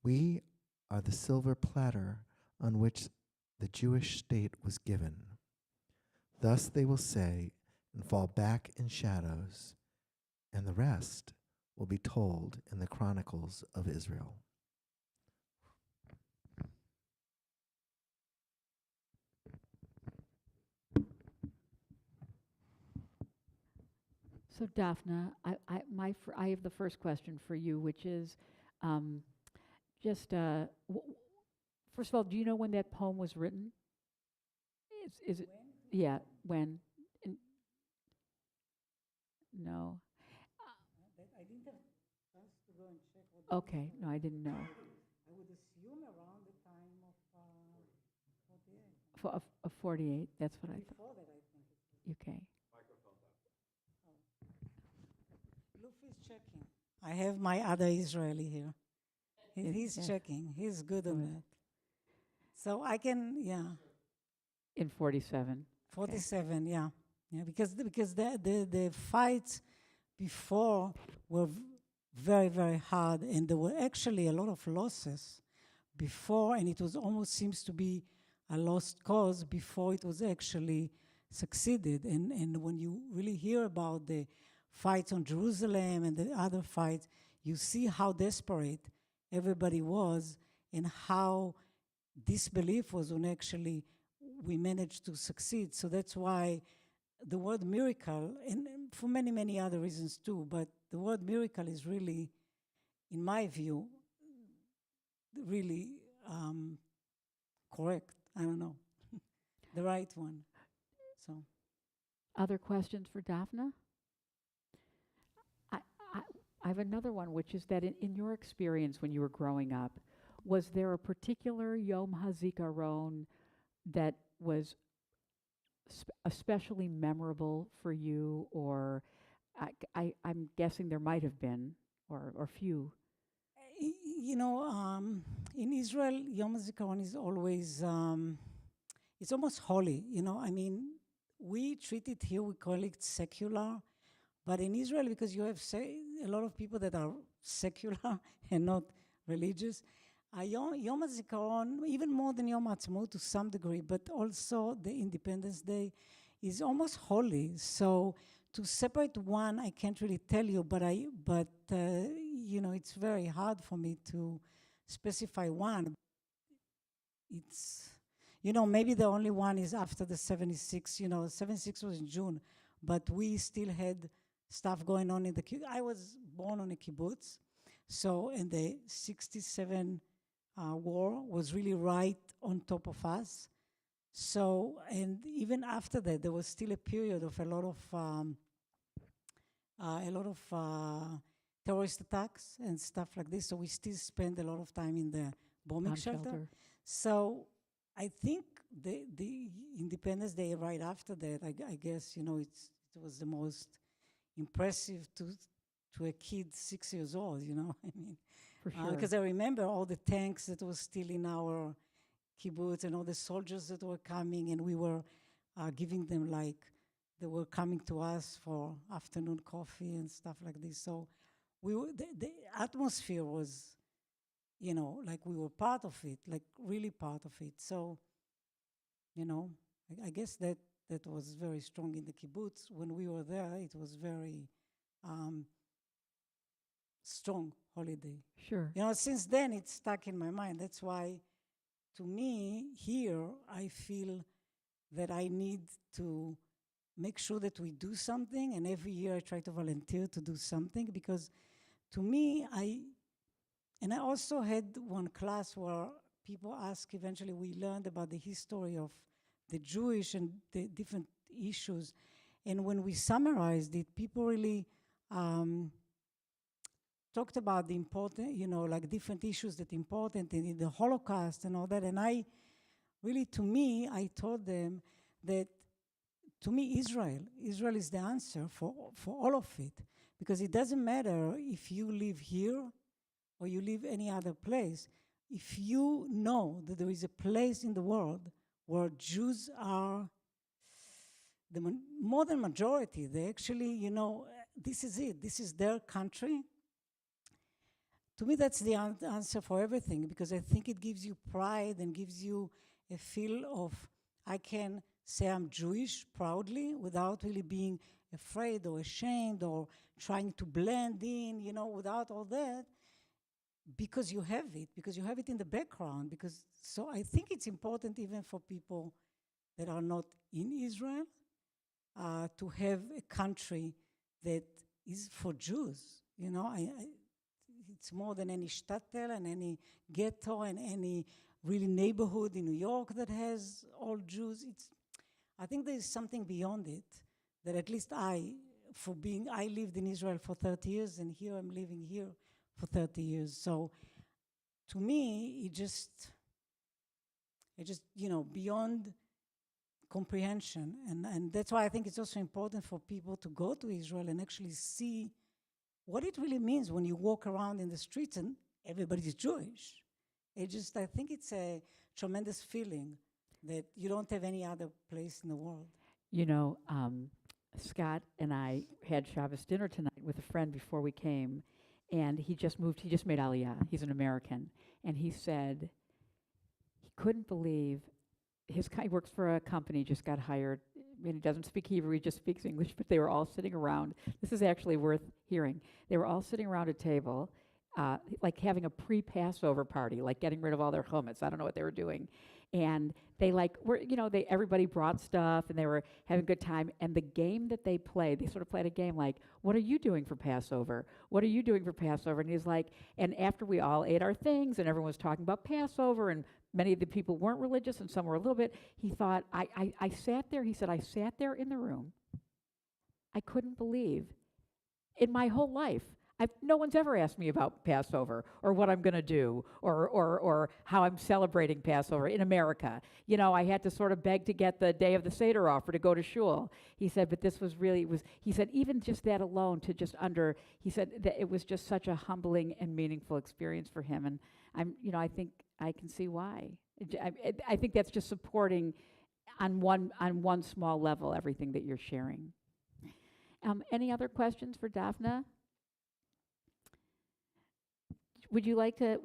We are the silver platter on which the Jewish state was given. Thus they will say and fall back in shadows, and the rest will be told in the chronicles of Israel. So, Daphna, I have the first question for you, which is um, just first of all, do you know when that poem was written? Is it? Yeah, when? In, no. I didn't have chance to go and check what. Okay, no, I didn't know. I would assume around the time of 48. For a 48, that's what I thought. Before that, I think it was. Okay. Luffy's checking. I have my other Israeli here. He's Yeah. checking. He's good on Good. that. So I can, yeah, In 47. 47, yeah. Yeah, because the fights before were very, very hard, and there were actually a lot of losses before, and it was almost seems to be a lost cause before it was actually succeeded. And when you really hear about the fights on Jerusalem and the other fights, you see how desperate everybody was and how disbelief was when actually we managed to succeed. So that's why the word miracle, and for many, many other reasons too, but the word miracle is really, in my view, really correct. I don't know, the right one. So Other questions for Daphna? I, I, I have another one, which is that in your experience when you were growing up, was there a particular Yom HaZikaron that was especially memorable for you, or I'm guessing there might have been, or few. you know, in Israel, Yom HaZikaron is always, it's almost holy. You know, I mean, we treat it here, we call it secular, but in Israel, because you have a lot of people that are secular and not religious, Yom HaZikaron, even more than Yom HaAtzmaut to some degree, but also the Independence Day is almost holy. So to separate one, I can't really tell you, but you know, it's very hard for me to specify one. It's, you know, maybe the only one is after the 76. You know, 76 was in June, but we still had stuff going on in the. I was born on a kibbutz, so in the 67 war was really right on top of us. So, and even after that, there was still a period of a lot of terrorist attacks and stuff like this. So we still spend a lot of time in the bombing Bomb shelter. So I think the Independence Day right after that, I guess, you know, it was the most impressive to a kid 6 years old, you know. I mean, For sure. because I remember all the tanks that was still in our kibbutz and all the soldiers that were coming, and we were giving them, like, they were coming to us for afternoon coffee and stuff like this. So we were, the atmosphere was, you know, like we were part of it, like really part of it. So, you know, I guess that was very strong in the kibbutz. When we were there, it was very strong holiday. Sure. You know, since then it's stuck in my mind. That's why, to me, here, I feel that I need to make sure that we do something, and every year I try to volunteer to do something, because to me, I also had one class where people ask, eventually we learned about the history of the Jewish and the different issues, and when we summarized it, people really talked about the important, you know, like different issues that important in the Holocaust and all that. And I really, to me, I told them that, to me, Israel is the answer for all of it. Because it doesn't matter if you live here or you live any other place. If you know that there is a place in the world where Jews are the more than majority, they actually, you know, this is it. This is their country. to me, that's the answer for everything, because I think it gives you pride and gives you a feel of, I can say I'm Jewish proudly without really being afraid or ashamed or trying to blend in, without all that, because you have it in the background. So I think it's important even for people that are not in Israel to have a country that is for Jews. It's more than any shtetl and any ghetto and any really neighborhood in New York that has all Jews. I think there is something beyond it that at least I lived in Israel for 30 years and here I'm living here for 30 years. So to me, it just beyond comprehension. And that's why I think it's also important for people to go to Israel and actually see what it really means when you walk around in the streets and everybody's Jewish. I think it's a tremendous feeling that you don't have any other place in the world. Scott and I had Shabbos dinner tonight with a friend before we came, and he just made Aliyah. He's an American. And he said he couldn't believe he works for a company, just got hired. I mean, he doesn't speak Hebrew, he just speaks English, but they were all sitting around. This is actually worth hearing. They were all sitting around a table, like having a pre-Passover party, like getting rid of all their hummus. I don't know what they were doing. And they everybody brought stuff and they were having a good time. And the game that they sort of played a game like, what are you doing for Passover? What are you doing for Passover? And he's like, and after we all ate our things and everyone was talking about Passover and many of the people weren't religious and some were a little bit, he thought, I sat there, he said, I sat there in the room. I couldn't believe in my whole life. No one's ever asked me about Passover or what I'm going to do or how I'm celebrating Passover in America. I had to sort of beg to get the day of the Seder off or to go to shul. He said, but this he said, even just that alone he said that it was just such a humbling and meaningful experience for him. And I think I can see why. I think that's just supporting on one small level everything that you're sharing. Any other questions for Daphna? Would you like to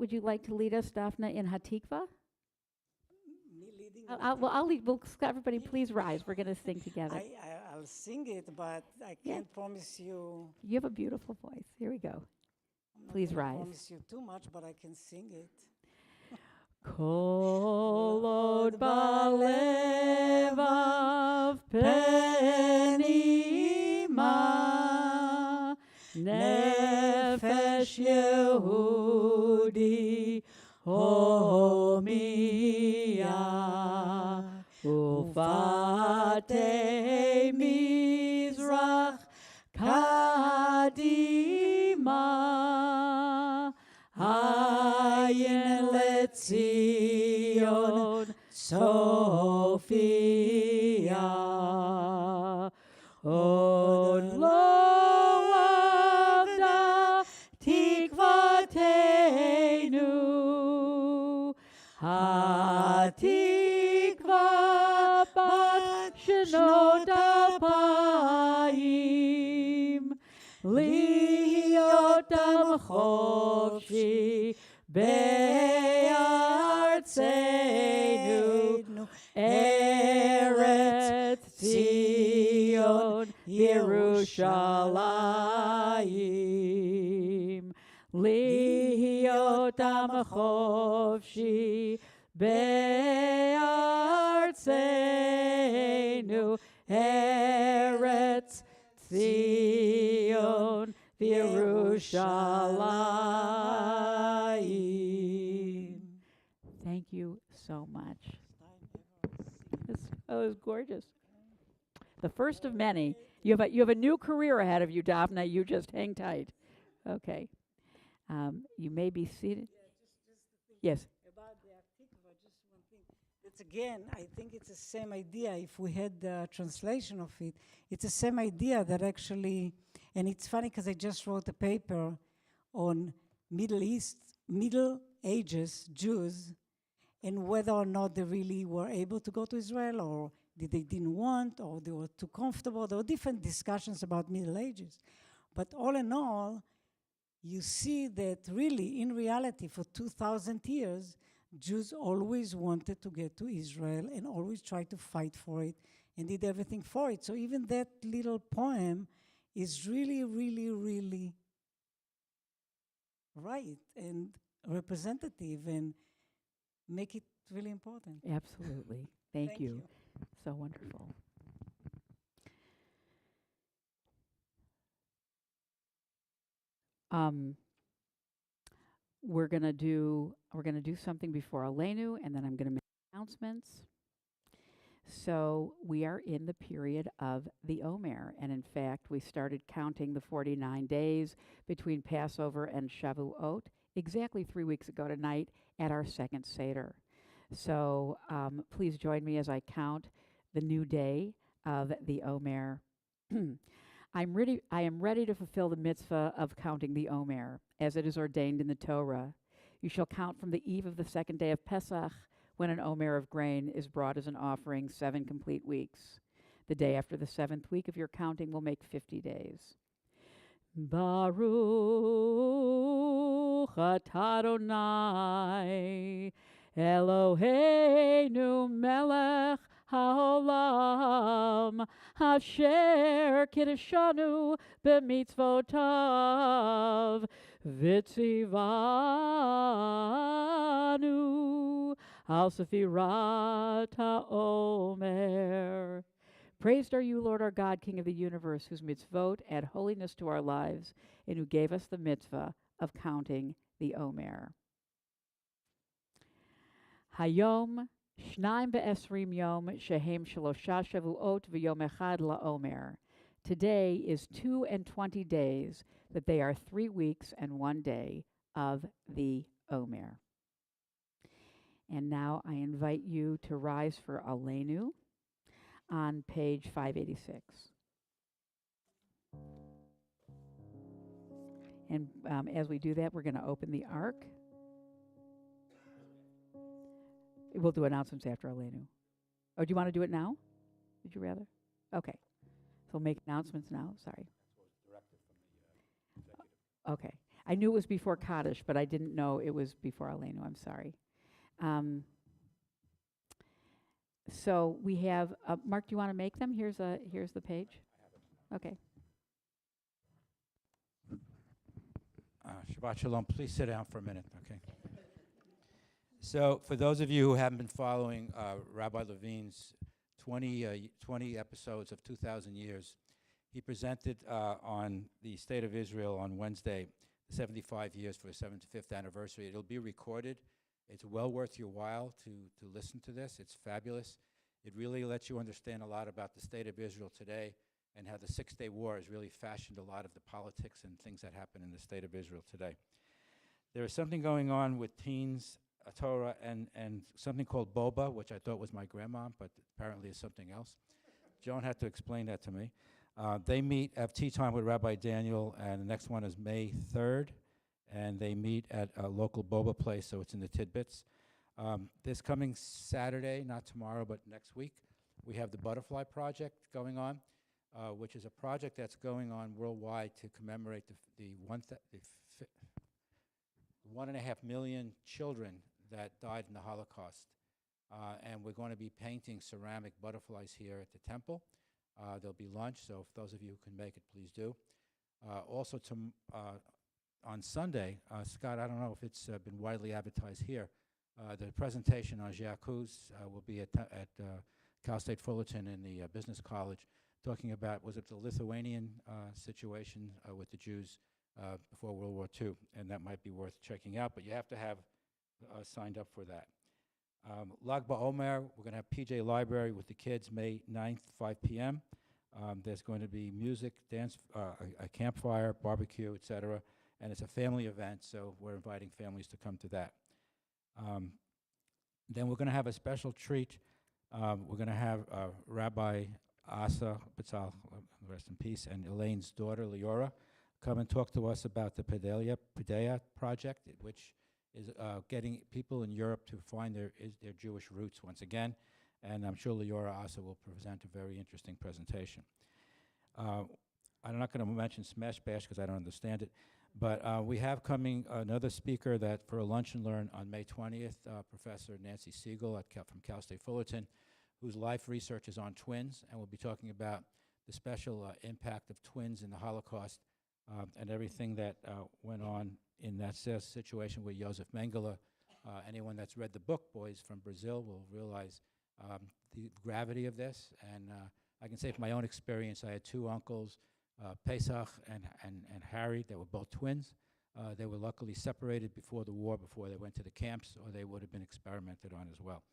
lead us, Daphna, in Hatikva? Me leading? I'll lead. Everybody, please rise. We're going to sing together. I'll sing it, but I can't promise you. You have a beautiful voice. Here we go. Please rise. I can't promise you too much, but I can sing it. Kol od balevav penima nefesh Yehudi homiya ufatei mizrach kadima ayin letzion Sophia od lo avda tikvateinu hatikva bat shnot alpayim להיות עם חופשי בארצנו, ארץ ציון ירושלים. להיות עם חופשי בארצנו, ארץ ציון Yerushalayim. Thank you so much. It was gorgeous. The first of many. You have a new career ahead of you, Daphna. You just hang tight. Okay. You may be seated. Yes. About the Tikvah, just one thing. It's again, I think it's the same idea. If we had the translation of it, it's the same idea that actually. And it's funny because I just wrote a paper on Middle Ages Jews and whether or not they really were able to go to Israel or they didn't want or they were too comfortable. There were different discussions about Middle Ages. But all in all, you see that really, in reality, for 2,000 years, Jews always wanted to get to Israel and always tried to fight for it and did everything for it. So even that little poem is really, really, really right and representative and make it really important. Absolutely. Thank you. So wonderful. We're gonna do something before Aleinu, and then I'm gonna make announcements. So we are in the period of the Omer, and in fact, we started counting the 49 days between Passover and Shavuot exactly 3 weeks ago tonight at our second Seder. So please join me as I count the new day of the Omer. I am ready to fulfill the mitzvah of counting the Omer, as it is ordained in the Torah. You shall count from the eve of the second day of Pesach, when an omer of grain is brought as an offering 7 complete weeks. The day after the 7th week of your counting will make 50 days. Baruch atah Adonai Eloheinu melech haolam asher kiddushanu b'mitzvotav v'tzivanu al sefirat haomer. Praised are you, Lord our God, King of the universe, whose mitzvot add holiness to our lives, and who gave us the mitzvah of counting the Omer. Hayom shnaim be'esrim yom shehem shalosha shavuot v'yom echad la'omer. Today is 22 days, that they are 3 weeks and 1 day of the Omer. And now I invite you to rise for Aleinu on page 586. And as we do that, we're going to open the ark. We'll do announcements after Aleinu. Oh, do you want to do it now? Would you rather? Okay. So we'll make announcements now. Sorry. Okay. I knew it was before Kaddish, but I didn't know it was before Aleinu. I'm sorry. So we have, Mark, do you want to make them? Here's the page. Okay. Shabbat Shalom. Please sit down for a minute, okay? So for those of you who haven't been following Rabbi Levine's 20 episodes of 2,000 years, he presented on the State of Israel on Wednesday, 75 years for the 75th anniversary. It'll be recorded. It's well worth your while to listen to this. It's fabulous. It really lets you understand a lot about the state of Israel today and how the Six-Day War has really fashioned a lot of the politics and things that happen in the state of Israel today. There is something going on with teens, Torah, and something called boba, which I thought was my grandma, but apparently is something else. Joan had to explain that to me. They meet, have tea time with Rabbi Daniel, and the next one is May 3rd. And they meet at a local boba place, so it's in the Tidbits. This coming Saturday, not tomorrow, but next week, we have the Butterfly Project going on, which is a project that's going on worldwide to commemorate the 1.5 million children that died in the Holocaust. And we're going to be painting ceramic butterflies here at the temple. There'll be lunch, so if those of you who can make it, please do. Also, on Sunday, Scott, I don't know if it's been widely advertised here, the presentation on Jacques will be at Cal State Fullerton in the Business College, talking about, was it the Lithuanian situation with the Jews before World War II, and that might be worth checking out, but you have to have signed up for that. Lag BaOmer, we're going to have PJ Library with the kids May 9th, 5 p.m. There's going to be music, dance, a campfire, barbecue, etc., and it's a family event, so we're inviting families to come to that. Then we're going to have a special treat. We're going to have Rabbi Asa Bitzal, rest in peace, and Elaine's daughter, Leora, come and talk to us about the Paideia project, which is getting people in Europe to find their Jewish roots once again. And I'm sure Leora Asa will present a very interesting presentation. I'm not going to mention Smash Bash because I don't understand it, But we have coming another speaker that for a lunch and learn on May 20th, Professor Nancy Siegel from Cal State Fullerton, whose life research is on twins, and we'll be talking about the special impact of twins in the Holocaust and everything that went on in that situation with Josef Mengele. Anyone that's read the book, Boys from Brazil, will realize the gravity of this. And I can say from my own experience, I had two uncles, Pesach and Harry, that were both twins. They were luckily separated before the war, before they went to the camps, or they would have been experimented on as well.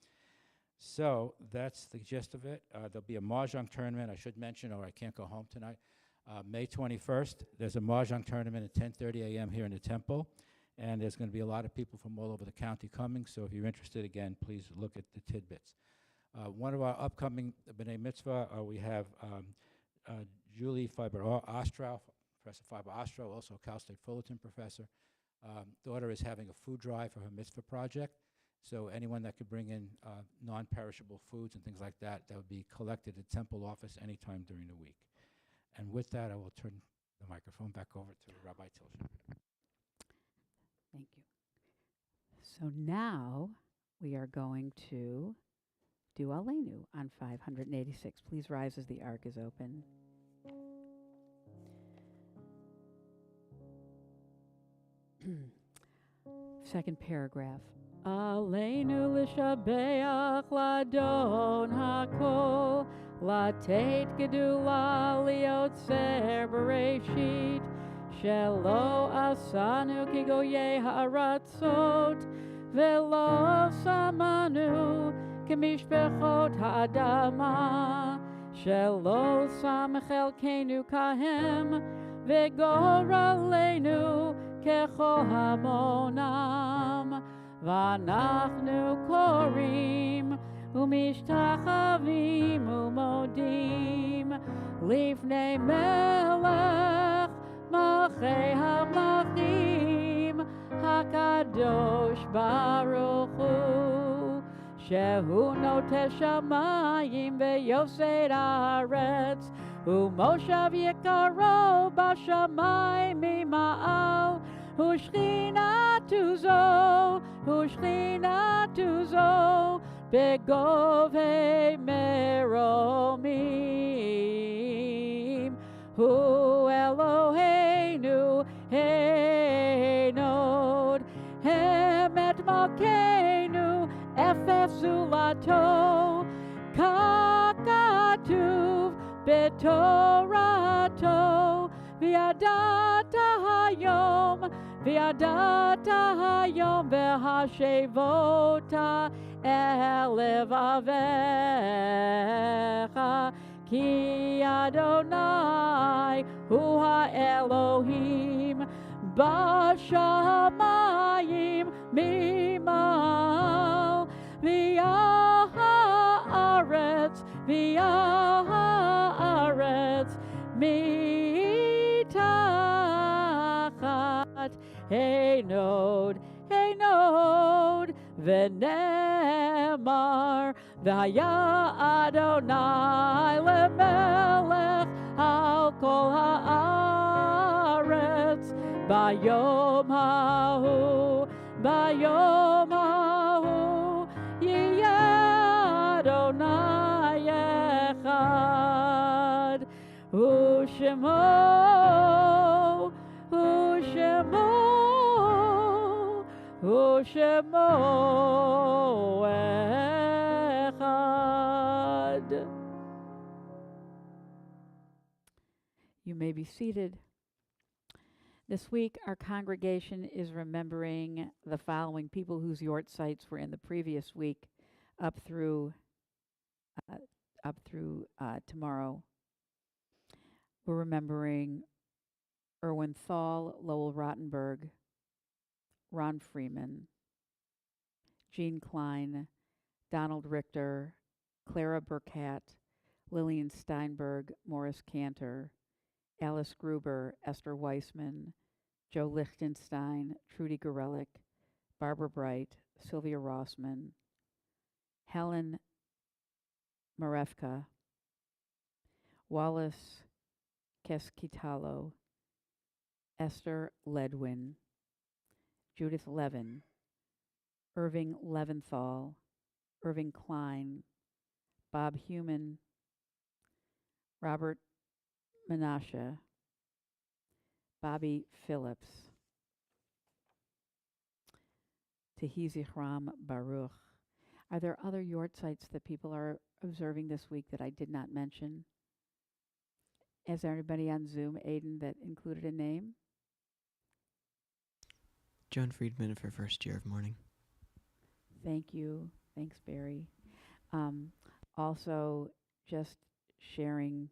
So that's the gist of it. There'll be a Mahjong tournament, I should mention, or I can't go home tonight. May 21st, there's a Mahjong tournament at 10:30 a.m. here in the temple, and there's going to be a lot of people from all over the county coming, so if you're interested, again, please look at the tidbits. One of our upcoming B'nai Mitzvah, we have Julie Fiber-Ostrow, Professor Fiber-Ostrow, also a Cal State Fullerton professor. Daughter is having a food drive for her mitzvah project. So anyone that could bring in non-perishable foods and things like that, that would be collected at temple office anytime during the week. And with that, I will turn the microphone back over to Rabbi Tilshon. Thank you. So now we are going to do Aleinu on 586. Please rise as the ark is open. Second paragraph. Aleinu l'shabeach ladon hakol, latet gedula liotzer bereshit, shelo asanu kigoye ha'aratzot, velo samanu kemishpechot ha'adama, shelo sam chelkenu kahem, vegoralenu kechol hamonam. V'anachnu korim umishtachavim umodim lifnei melech malchei hamachim hakadosh baruch hu shehu notes shamayim veyosed haaretz umoshav yikaro bashamayim mima'al Ushchinatu zo, begove meromim. Hu Eloheinu heinod, hemet malkeinu efef zulato, kakatuv betorato, v'yadata hayom, v'yadata hayom v'hashevota elevavecha, ki Adonai hu ha'Elohim b'shamayim mimal, v'ya'aretz mitachat Heinod, v'nemar, v'haya Adonai lemelech al kol haaretz, bayom hahu, yiyeh Adonai echad, u'shemo echad. You may be seated. This week, our congregation is remembering the following people whose yort sites were in the previous week up through tomorrow. We're remembering Erwin Thal, Lowell Rottenberg, Ron Freeman, Jean Klein, Donald Richter, Clara Burkett, Lillian Steinberg, Morris Cantor, Alice Gruber, Esther Weissman, Joe Lichtenstein, Trudy Gorelick, Barbara Bright, Sylvia Rossman, Helen Marevka, Wallace Keskitalo, Esther Ledwin, Judith Levin, Irving Leventhal, Irving Klein, Bob Heumann, Robert Menashe, Bobby Phillips, Tehi Zichram Baruch. Are there other yortzites that people are observing this week that I did not mention? Is there anybody on Zoom, Aiden, that included a name? Joan Friedman for first year of mourning. Thank you. Thanks, Barry. Also, just sharing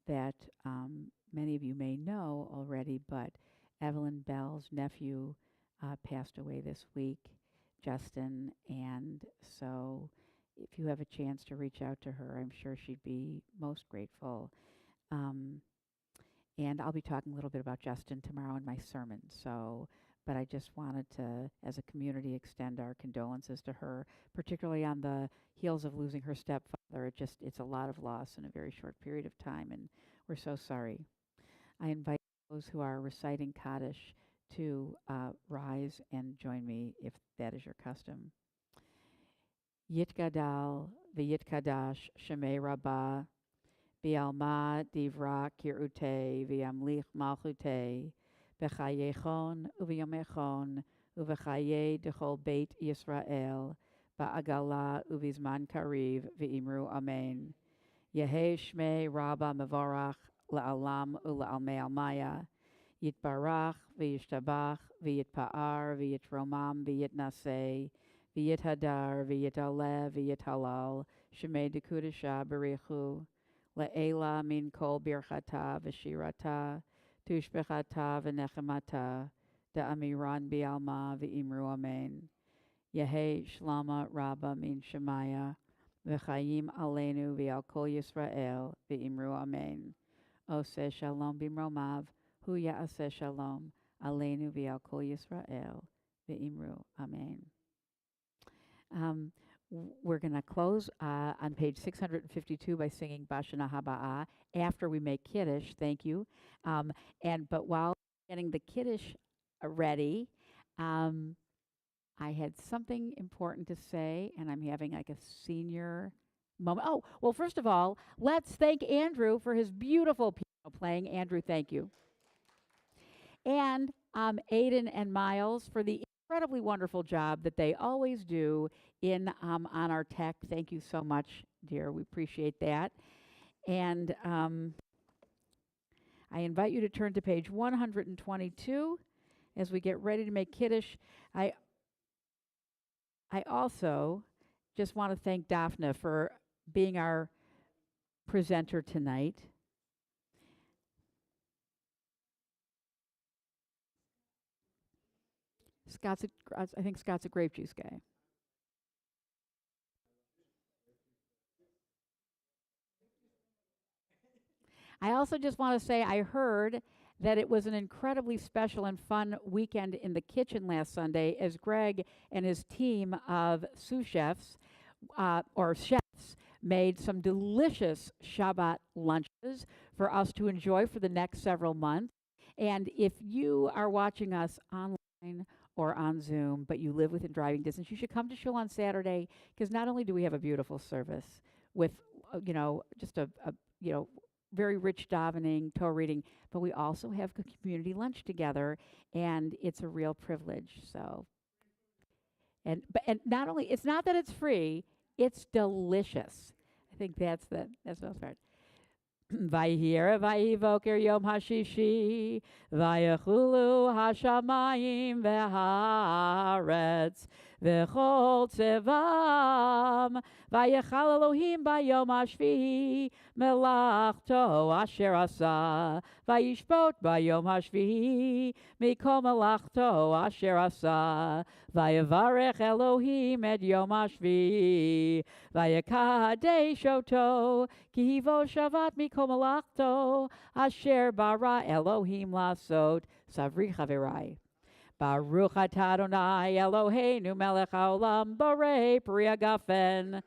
that many of you may know already, but Evelyn Bell's nephew passed away this week, Justin, and so if you have a chance to reach out to her, I'm sure she'd be most grateful. And I'll be talking a little bit about Justin tomorrow in my sermon. So, but I just wanted to, as a community, extend our condolences to her, particularly on the heels of losing her stepfather. It's a lot of loss in a very short period of time, and we're so sorry. I invite those who are reciting Kaddish to rise and join me if that is your custom. Yitgadal v'yitkadash shemei rabbah Bialma divra kirute v'yamlich malchute b'chayechon u'v'yomechon u'v'chaye dechol beit Yisrael ba'agala u'vizman kariv v'imru amen. Yehei shmei rabba mevorach la'alam u'la'almei almaya yitbarach v'yishtabach v'yitpa'ar v'yitromam v'yitnaseh v'yithadar v'yitaleh v'yithalal shmei dekudesha b'richu Le'ela min kol birchata v'shirata, tushbechata v'nechemata, da'amiran bi'alma v'imru amen. Yehei shlama rabba min shemaya, v'chayim aleinu v'al kol Yisrael v'imru amen. Oseh shalom b'mromav, hu ya'aseh shalom, aleinu v'al kol Yisrael v'imru amen. We're going to close on page 652 by singing Bashana Haba'ah after we make Kiddush. Thank you. But while getting the Kiddush ready, I had something important to say, and I'm having like a senior moment. Oh, well, first of all, let's thank Andrew for his beautiful piano playing. Andrew, thank you. And Aiden and Miles for the incredibly wonderful job that they always do in on our tech. Thank you so much, dear. We appreciate that. And I invite you to turn to page 122 as we get ready to make Kiddush. I also just want to thank Daphne for being our presenter tonight. I think Scott's a grape juice guy. I also just want to say I heard that it was an incredibly special and fun weekend in the kitchen last Sunday as Greg and his team of sous chefs or chefs made some delicious Shabbat lunches for us to enjoy for the next several months. And if you are watching us online or on Zoom, but you live within driving distance, you should come to Shul on Saturday, because not only do we have a beautiful service with, just a very rich davening, Torah reading, but we also have a community lunch together, and it's a real privilege. So, and not only, it's not that it's free, it's delicious. I think that's the most part. Vayihira vayivoker yom hashishi, vayachulu hashamayim v'haaretz, v'chol tzevam, vayechal Elohim bayom hashvihi, melachto asher asa, vayishbot bayom hashvihi, mikol melachto asher asa, vayevarech Elohim et yom hashvihi, vayekadesh oto, ki hivo shavat mikol melachto, asher bara Elohim lasot, savri chaverai. Baruch atah Adonai Eloheinu melech haolam borei pri hagafen.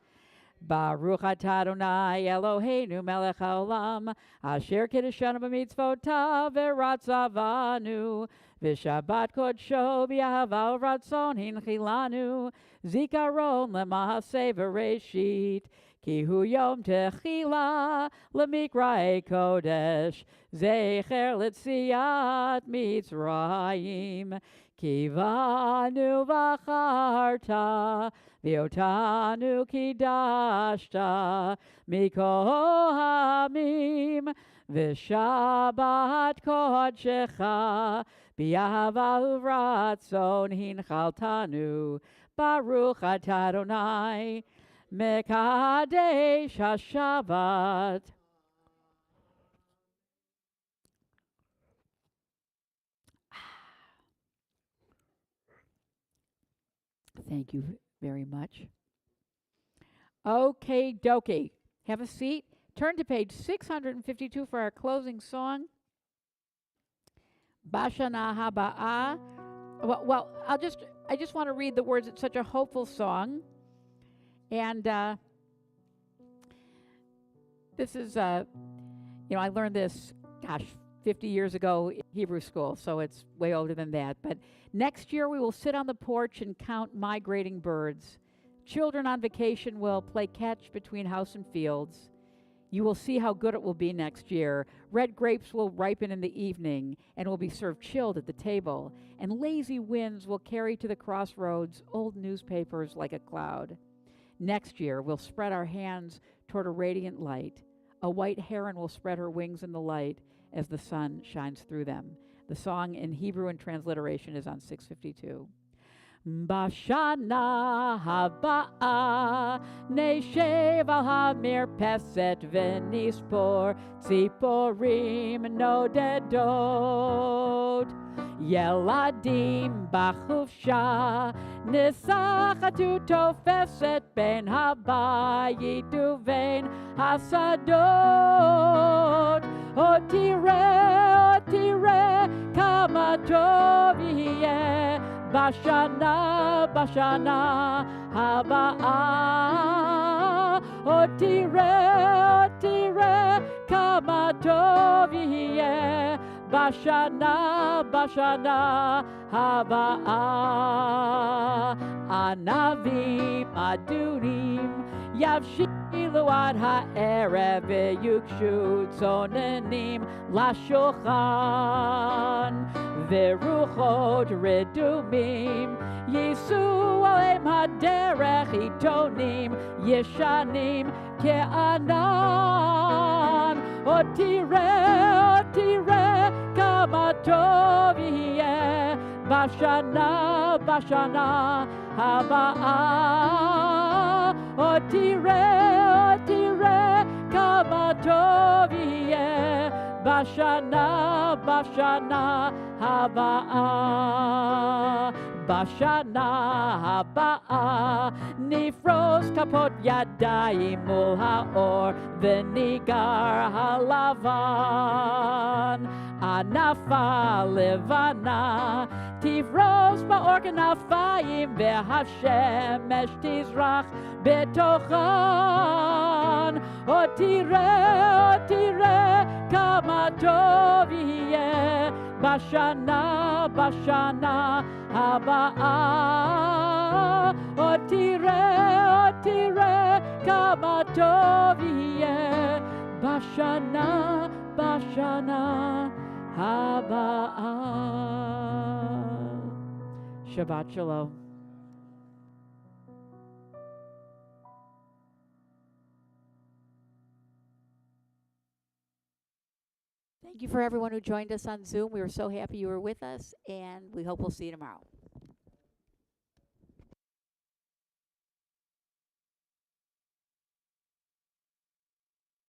Baruch atah Adonai Eloheinu melech haolam, asher kiddushanu b'mitzvotav v'ratzavanu, v'shabbat kodsho b'yahava u'ratzon hinchilanu, zikaron lema'aseh v'reshit, ki hu yom techila lemikra'e kodesh, zecher l'tziat Mitzrayim, kivanu v'acharta, V'otanu kidashta mikol hamim, v'shabbat kodshecha b'yahava u'ratzon hinchaltanu. Baruch atah Adonai mekadesh haShabbat. Thank you very much. Okay, dokie. Have a seat. Turn to page 652 for our closing song. Bashana Haba'ah. Well, I just want to read the words. It's such a hopeful song. And this is, I learned this, 50 years ago in Hebrew school, so it's way older than that. But next year we will sit on the porch and count migrating birds. Children on vacation will play catch between house and fields. You will see how good it will be next year. Red grapes will ripen in the evening and will be served chilled at the table. And lazy winds will carry to the crossroads old newspapers like a cloud. Next year we'll spread our hands toward a radiant light. A white heron will spread her wings in the light as the sun shines through them. The song in Hebrew and transliteration is on 652. Bashana habaa neshev al hamirpeset v'nispor tziporim nodedot ילדים בחופשה נסחתו תופסת בין הבית ובין השדות עוד תראה כמה טוב יהיה בשנה הבאה עוד תראה כמה טוב יהיה בשנה הבאה. ענבים אדומים יבשילו עד הערב ויוגשו צוננים לשולחן, ורוחות רדומים ייסעו עליהם הדרך, עיתונים ישנים כענן. עוד תראה כמה טוב יהיה בשנה הבאה. עוד תראה כמה טוב יהיה בשנה הבאה. בשנה הבאה נפרוס כפות ידיים מול האור וניגר הלבן. ענפה לבנה תפרוס באור כנפיים והשמש תזרח בתוכן. עוד תראה כמה טוב יהיה בשנה הבאה. עוד תראה כמה טוב יהיה בשנה הבאה. Shabbat Shalom. Thank you for everyone who joined us on Zoom. We were so happy you were with us, and we hope we'll see you tomorrow.